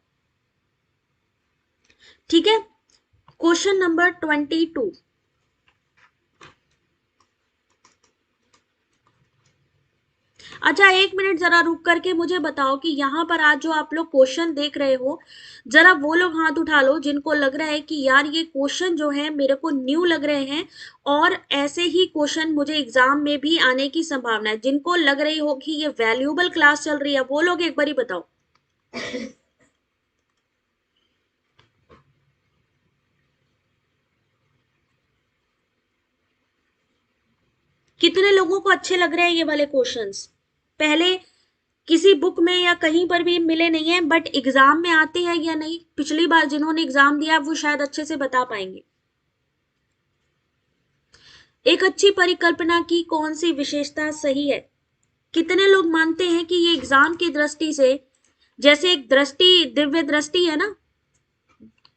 ठीक है, क्वेश्चन नंबर 22। अच्छा, एक मिनट जरा रुक करके मुझे बताओ कि यहाँ पर आज जो आप लोग क्वेश्चन देख रहे हो, जरा वो लोग हाथ उठा लो जिनको लग रहा है कि यार ये क्वेश्चन जो है मेरे को न्यू लग रहे हैं और ऐसे ही क्वेश्चन मुझे एग्जाम में भी आने की संभावना है। जिनको लग रही हो कि ये वैल्यूएबल क्लास चल रही है, वो लोग एक बार ही बताओ। कितने लोगों को अच्छे लग रहे हैं ये वाले क्वेश्चंस? पहले किसी बुक में या कहीं पर भी मिले नहीं है, बट एग्जाम में आते हैं या नहीं? पिछली बार जिन्होंने एग्जाम दिया वो शायद अच्छे से बता पाएंगे। एक अच्छी परिकल्पना की कौन सी विशेषता सही है? कितने लोग मानते हैं कि ये एग्जाम की दृष्टि से, जैसे एक दृष्टि दिव्य दृष्टि है ना,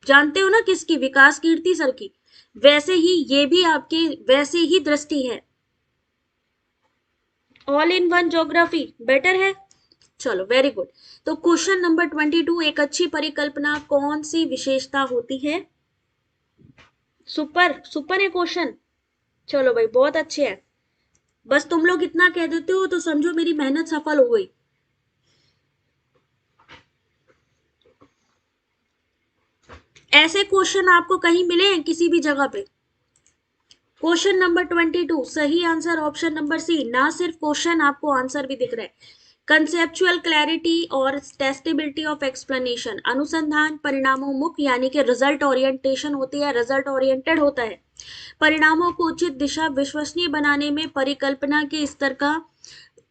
जानते हो ना किसकी? विकास कीर्ति सर की। वैसे ही ये भी आपके वैसे ही दृष्टि है। All in one geography better है। चलो, वेरी गुड। तो क्वेश्चन नंबर 22, एक अच्छी परिकल्पना कौन सी विशेषता होती है? सुपर सुपर है क्वेश्चन। चलो भाई, बहुत अच्छे है। बस तुम लोग इतना कह देते हो तो समझो मेरी मेहनत सफल हो गई। ऐसे क्वेश्चन आपको कहीं मिले हैं किसी भी जगह पे? क्वेश्चन नंबर 22, सही आंसर ऑप्शन नंबर सी। ना सिर्फ क्वेश्चन, आपको आंसर भी दिख रहा है। कंसेप्चुअल क्लैरिटी और टेस्टेबिलिटी ऑफ एक्सप्लेनेशन, अनुसंधान परिणामोन्मुख यानी कि रिजल्ट ओरिएंटेशन होती है, रिजल्ट ओरिएंटेड होता है। परिणामों को उचित दिशा विश्वसनीय बनाने में परिकल्पना के स्तर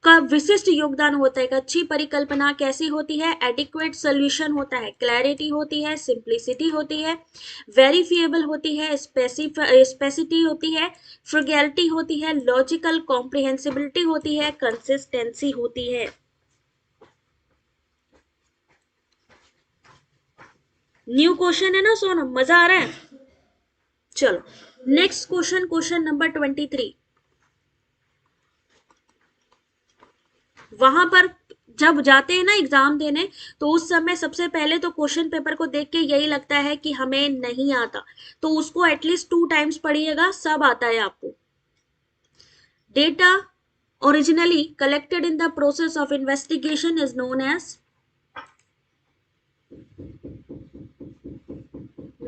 का विशिष्ट योगदान होता है। एक अच्छी परिकल्पना कैसी होती है? एडिक्वेट सोल्यूशन होता है, क्लैरिटी होती है, सिंप्लिसिटी होती है, वेरीफिएबल होती है, स्पेसिटी होती है, फ्रुगैलिटी होती है, लॉजिकल कॉम्प्रिहेंसिबिलिटी होती है, कंसिस्टेंसी होती है। न्यू क्वेश्चन है ना सोनम, मजा आ रहा है? चलो नेक्स्ट क्वेश्चन, क्वेश्चन नंबर 23। वहां पर जब जाते हैं ना एग्जाम देने, तो उस समय सबसे पहले तो क्वेश्चन पेपर को देख के यही लगता है कि हमें नहीं आता, तो उसको एटलीस्ट 2 टाइम्स पढ़िएगा, सब आता है आपको। Data originally collected in the process of investigation is known as?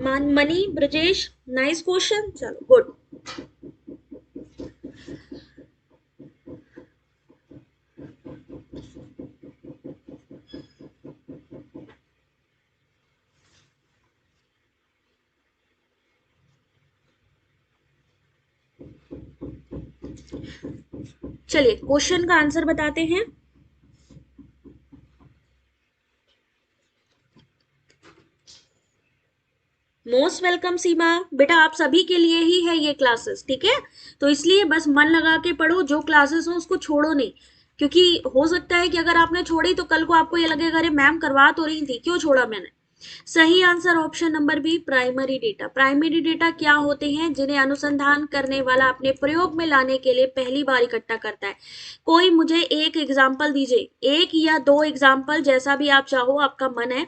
Money, Brajesh, nice question. चलो गुड। चलिए क्वेश्चन का आंसर बताते हैं। मोस्ट वेलकम सीमा, बेटा आप सभी के लिए ही है ये क्लासेस, ठीक है? तो इसलिए बस मन लगा के पढ़ो, जो क्लासेस हो उसको छोड़ो नहीं, क्योंकि हो सकता है कि अगर आपने छोड़ी तो कल को आपको ये लगेगा अरे मैम करवा तो रही थी, क्यों छोड़ा मैंने। सही answer option number B, primary data. Primary data क्या होते हैं? जिन्हें अनुसंधान करने वाला अपने प्रयोग में लाने के लिए पहली बार इकट्ठा करता है। कोई मुझे एक एग्जाम्पल दीजिए, एक या 2 एग्जाम्पल, जैसा भी आप चाहो, आपका मन है।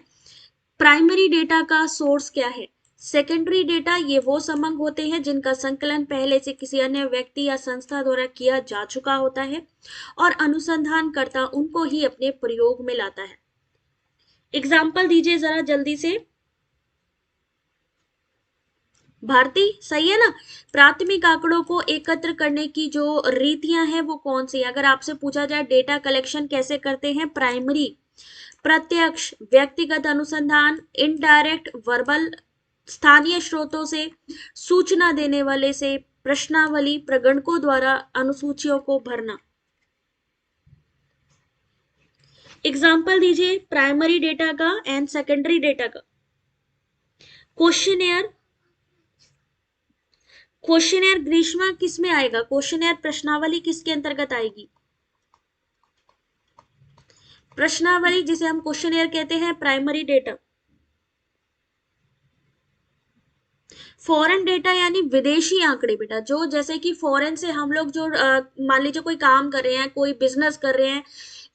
प्राइमरी डेटा का सोर्स क्या है? सेकेंडरी डेटा, ये वो समंग होते हैं जिनका संकलन पहले से किसी अन्य व्यक्ति या संस्था द्वारा किया जा चुका होता है और अनुसंधानकर्ता उनको ही अपने प्रयोग में लाता है। एग्जाम्पल दीजिए जरा जल्दी से। भारती, सही है ना? प्राथमिक आंकड़ों को एकत्र करने की जो रीतियां हैं वो कौन सी? अगर आपसे पूछा जाए डेटा कलेक्शन कैसे करते हैं, प्राइमरी प्रत्यक्ष व्यक्तिगत अनुसंधान, इनडायरेक्ट वर्बल स्थानीय स्रोतों से, सूचना देने वाले से, प्रश्नावली प्रगणकों द्वारा अनुसूचियों को भरना। एग्जाम्पल दीजिए प्राइमरी डेटा का एंड सेकेंडरी डेटा का। क्वेश्चनेयर, क्वेश्चनेयर ग्रीष्मा किस में आएगा? क्वेश्चनेयर प्रश्नावली किसके अंतर्गत आएगी? प्रश्नावली जिसे हम क्वेश्चनेयर कहते हैं, प्राइमरी डेटा। फॉरेन डेटा यानी विदेशी आंकड़े बेटा, जो जैसे कि फॉरेन से हम लोग जो मान लीजिए कोई काम कर रहे हैं, कोई बिजनेस कर रहे हैं,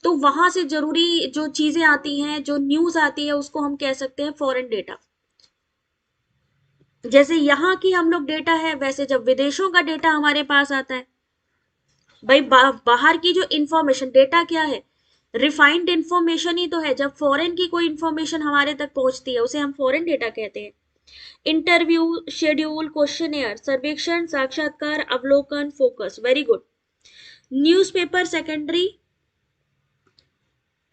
तो वहां से जरूरी जो चीजें आती हैं, जो न्यूज आती है, उसको हम कह सकते हैं फॉरेन डेटा। जैसे यहाँ की हम लोग डेटा है, वैसे जब विदेशों का डेटा हमारे पास आता है भाई, बाहर की जो इंफॉर्मेशन, डेटा क्या है? रिफाइंड इंफॉर्मेशन ही तो है। जब फॉरेन की कोई इंफॉर्मेशन हमारे तक पहुंचती है, उसे हम फॉरेन डेटा कहते हैं। इंटरव्यू, शेड्यूल, क्वेश्चनेयर, सर्वेक्षण, साक्षात्कार, अवलोकन, focus. Very good. Newspaper secondary,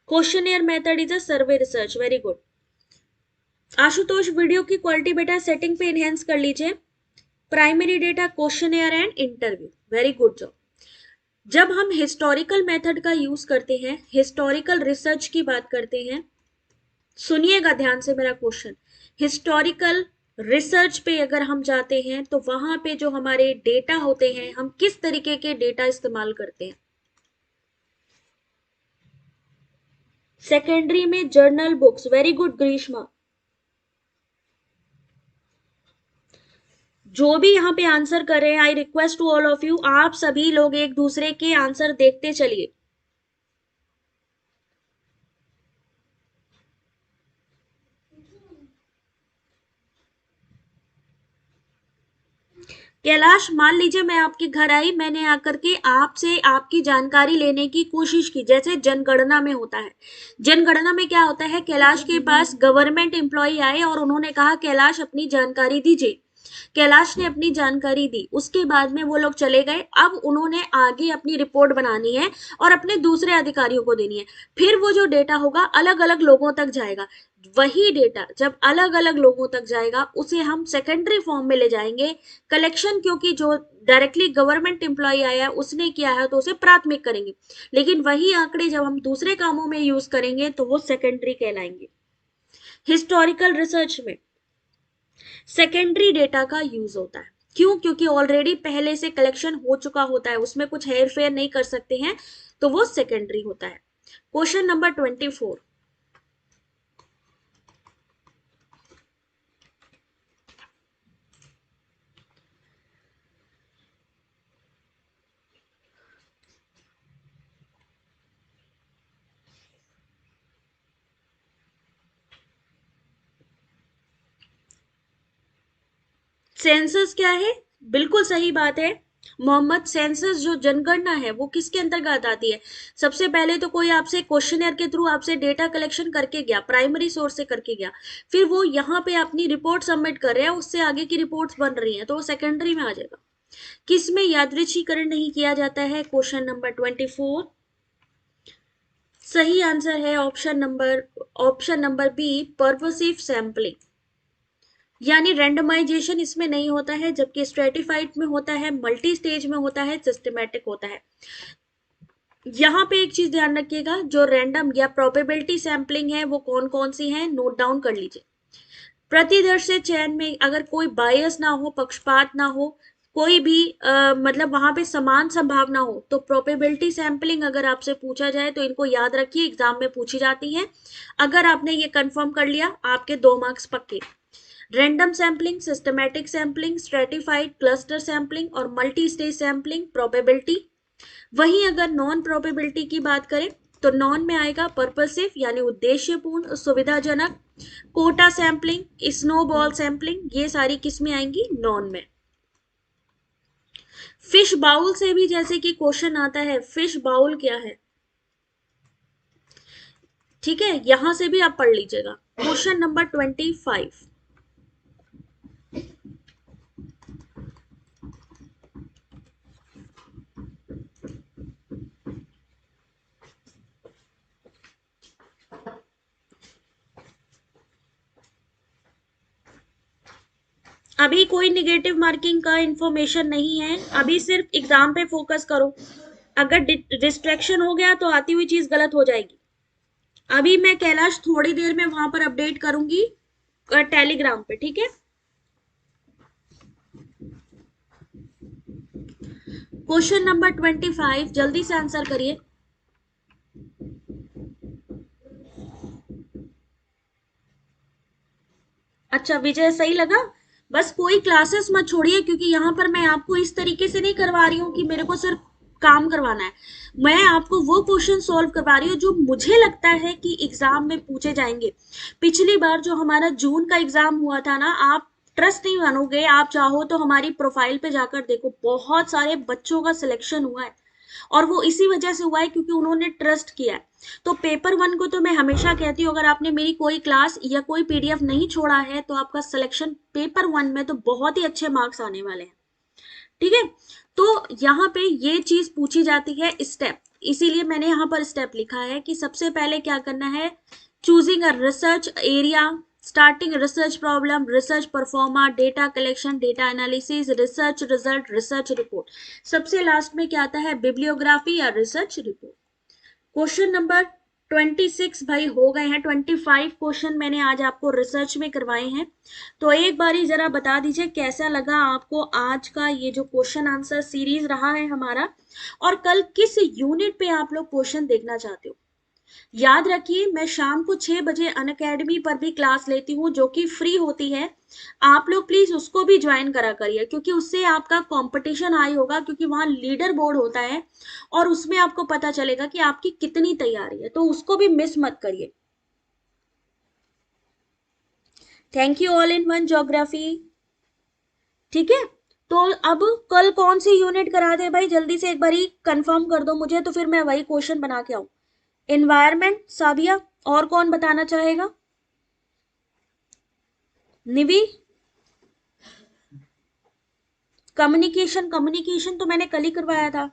questionnaire method is a survey research. Very good. Ashutosh, video की क्वालिटी बेटा सेटिंग पे इनहेंस कर लीजिए। Primary data, questionnaire and interview. Very good job. जब हम हिस्टोरिकल मेथड का यूज करते हैं, हिस्टोरिकल रिसर्च की बात करते हैं, सुनिएगा ध्यान से मेरा क्वेश्चन। हिस्टोरिकल रिसर्च पे अगर हम जाते हैं तो वहां पे जो हमारे डेटा होते हैं, हम किस तरीके के डेटा इस्तेमाल करते हैं? सेकेंडरी में journal books. Very good Grishma. जो भी यहाँ पे आंसर कर रहे हैं, I request to all of you, आप सभी लोग एक दूसरे के आंसर देखते चलिए। कैलाश, मान लीजिए मैं आपके घर आई, मैंने आकर के आपसे आपकी जानकारी लेने की कोशिश की, जैसे जनगणना में होता है। जनगणना में क्या होता है, कैलाश के पास गवर्नमेंट एम्प्लॉय आए और उन्होंने कहा कैलाश अपनी जानकारी दीजिए। कैलाश ने अपनी जानकारी दी, उसके बाद में वो लोग चले गए। अब उन्होंने आगे अपनी रिपोर्ट बनानी है और अपने दूसरे अधिकारियों को देनी है। फिर वो जो डेटा होगा अलग अलग लोगों तक जाएगा। वही डेटा जब अलग अलग लोगों तक जाएगा, उसे हम सेकेंडरी फॉर्म में ले जाएंगे। कलेक्शन क्योंकि जो डायरेक्टली गवर्नमेंट एम्प्लॉय आया है उसने किया है, तो उसे प्राथमिक करेंगे। लेकिन वही आंकड़े जब हम दूसरे कामों में यूज करेंगे तो वो सेकेंडरी कहलाएंगे। हिस्टोरिकल रिसर्च में सेकेंडरी डेटा का यूज होता है। क्यों? क्योंकि ऑलरेडी पहले से कलेक्शन हो चुका होता है, उसमें कुछ हेर फेर नहीं कर सकते हैं, तो वो सेकेंडरी होता है। Question number 24। सेंसस क्या है? बिल्कुल सही बात है मोहम्मद। सेंसस जो जनगणना है वो किसके अंतर्गत आती है? सबसे पहले तो कोई आपसे क्वेश्चनर के थ्रू आपसे डेटा कलेक्शन करके गया, प्राइमरी सोर्स से करके गया, फिर वो यहाँ पे अपनी रिपोर्ट सबमिट कर रहे हैं, उससे आगे की रिपोर्ट्स बन रही हैं, तो वो सेकेंडरी में आ जाएगा। किस में यादृच्छीकरण नहीं किया जाता है? Question number 24। सही आंसर है ऑप्शन नंबर बी, पर्वसिव सैंपलिंग। यानी रैंडमाइजेशन इसमें नहीं होता है, जबकि स्ट्रेटिफाइड में होता है, मल्टी स्टेज में होता है, सिस्टमैटिक होता है। यहाँ पे एक चीज ध्यान रखिएगा, जो रैंडम या प्रोबेबिलिटी सैंपलिंग है वो कौन कौन सी है, नोट डाउन कर लीजिए। प्रतिदर्श से चयन में अगर कोई बायस ना हो, पक्षपात ना हो, कोई भी मतलब वहां पे समान संभावना हो, तो प्रोबेबिलिटी सैंपलिंग अगर आपसे पूछा जाए तो इनको याद रखिए, एग्जाम में पूछी जाती है। अगर आपने ये कंफर्म कर लिया, आपके 2 मार्क्स पक्के। Random sampling, systematic sampling, stratified, cluster sampling और मल्टी स्टेज सैंपलिंग, प्रोबेबिलिटी। वहीं अगर नॉन प्रोबेबिलिटी की बात करें तो नॉन में आएगा पर्पसिव यानी उद्देश्यपूर्ण, सुविधाजनक, कोटा सैंपलिंग, स्नोबॉल सैंपलिंग, ये सारी किस में आएंगी? नॉन में। फिश बाउल से भी जैसे कि क्वेश्चन आता है, फिश बाउल क्या है? ठीक है, यहां से भी आप पढ़ लीजिएगा। Question number 25। अभी कोई निगेटिव मार्किंग का इंफॉर्मेशन नहीं है, अभी सिर्फ एग्जाम पे फोकस करो। अगर डिस्ट्रैक्शन हो गया तो आती हुई चीज गलत हो जाएगी। अभी मैं कैलाश थोड़ी देर में वहां पर अपडेट करूंगी टेलीग्राम पे, ठीक है। क्वेश्चन नंबर 25, जल्दी से आंसर करिए। अच्छा विजय, सही लगा। बस कोई क्लासेस मत छोड़िए, क्योंकि यहाँ पर मैं आपको इस तरीके से नहीं करवा रही हूँ कि मेरे को सिर्फ काम करवाना है। मैं आपको वो क्वेश्चन सॉल्व करवा रही हूँ जो मुझे लगता है कि एग्जाम में पूछे जाएंगे। पिछली बार जो हमारा जून का एग्जाम हुआ था ना, आप ट्रस्ट नहीं मानोगे, आप चाहो तो हमारी प्रोफाइल पे जाकर देखो, बहुत सारे बच्चों का सिलेक्शन हुआ है। और वो इसी वजह से हुआ है क्योंकि उन्होंने ट्रस्ट किया है। तो पेपर वन को तो मैं हमेशा कहती हूँ, अगर आपने मेरी कोई क्लास या कोई पीडीएफ नहीं छोड़ा है तो आपका सिलेक्शन पेपर वन में तो बहुत ही अच्छे मार्क्स आने वाले हैं, ठीक है। तो यहाँ पे ये चीज पूछी जाती है स्टेप, इसीलिए मैंने यहाँ पर स्टेप लिखा है कि सबसे पहले क्या करना है, choosing a research area, starting research problem, research pro forma, data collection, data analysis, research result, research report. सबसे लास्ट में क्या आता है, बिब्लियोग्राफी या रिसर्च रिपोर्ट। क्वेश्चन नंबर 26 भाई हो गए हैं, 25 क्वेश्चन मैंने आज आपको रिसर्च में करवाए हैं। तो एक बारी जरा बता दीजिए कैसा लगा आपको आज का ये जो क्वेश्चन आंसर सीरीज रहा है हमारा, और कल किस यूनिट पे आप लोग क्वेश्चन देखना चाहते हो। याद रखिए, मैं शाम को 6 बजे अनअकैडमी पर भी क्लास लेती हूँ जो कि फ्री होती है। आप लोग प्लीज उसको भी ज्वाइन करा करिए, क्योंकि उससे आपका कंपटीशन हाई होगा, क्योंकि वहां लीडर बोर्ड होता है और उसमें आपको पता चलेगा कि आपकी कितनी तैयारी है, तो उसको भी मिस मत करिए। Thank you all in one geography, ठीक है। तो अब कल कौन सी यूनिट करा दे भाई, जल्दी से एक बारी कंफर्म कर दो मुझे, तो फिर मैं वही क्वेश्चन बना के आऊं। एनवायरमेंट साबिया, और कौन बताना चाहेगा, निवी। कम्युनिकेशन, कम्युनिकेशन तो मैंने कल ही करवाया था।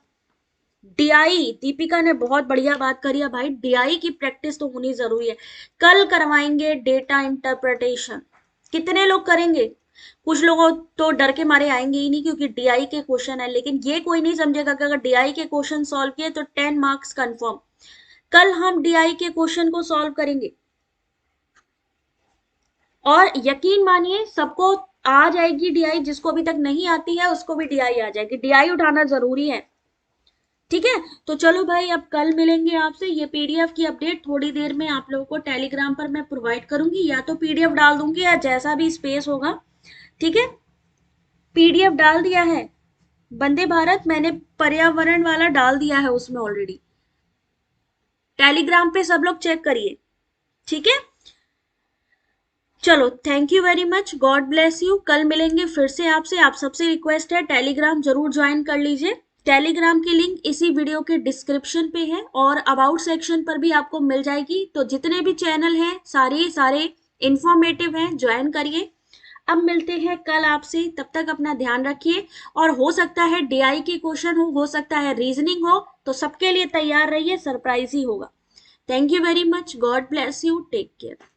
डीआई, दीपिका ने बहुत बढ़िया बात करी है भाई, डीआई की प्रैक्टिस तो होनी जरूरी है। कल करवाएंगे डेटा इंटरप्रिटेशन। कितने लोग करेंगे, कुछ लोग तो डर के मारे आएंगे ही नहीं क्योंकि डीआई के क्वेश्चन है, लेकिन ये कोई नहीं समझेगा कि अगर डीआई के क्वेश्चन सॉल्व किए तो 10 मार्क्स कंफर्म। कल हम डीआई के क्वेश्चन को सॉल्व करेंगे, और यकीन मानिए सबको आ जाएगी डीआई, जिसको अभी तक नहीं आती है उसको भी डीआई आ जाएगी, डीआई उठाना जरूरी है, ठीक है। तो चलो भाई, अब कल मिलेंगे आपसे। ये पीडीएफ की अपडेट थोड़ी देर में आप लोगों को टेलीग्राम पर मैं प्रोवाइड करूंगी, या तो पीडीएफ डाल दूंगी या जैसा भी स्पेस होगा, ठीक है। पीडीएफ डाल दिया है, वंदे भारत मैंने पर्यावरण वाला डाल दिया है उसमें ऑलरेडी, टेलीग्राम पे सब लोग चेक करिए, ठीक है। चलो, thank you very much, God bless you. कल मिलेंगे फिर से आपसे। आप सबसे रिक्वेस्ट है टेलीग्राम जरूर ज्वाइन कर लीजिए। टेलीग्राम की लिंक इसी वीडियो के डिस्क्रिप्शन पे है और अबाउट सेक्शन पर भी आपको मिल जाएगी। तो जितने भी चैनल हैं सारे इंफॉर्मेटिव हैं, ज्वाइन करिए। अब मिलते हैं कल आपसे, तब तक अपना ध्यान रखिए। और हो सकता है डीआई के क्वेश्चन हो सकता है रीजनिंग हो, तो सबके लिए तैयार रहिए, सरप्राइज ही होगा। Thank you very much, God bless you, take care.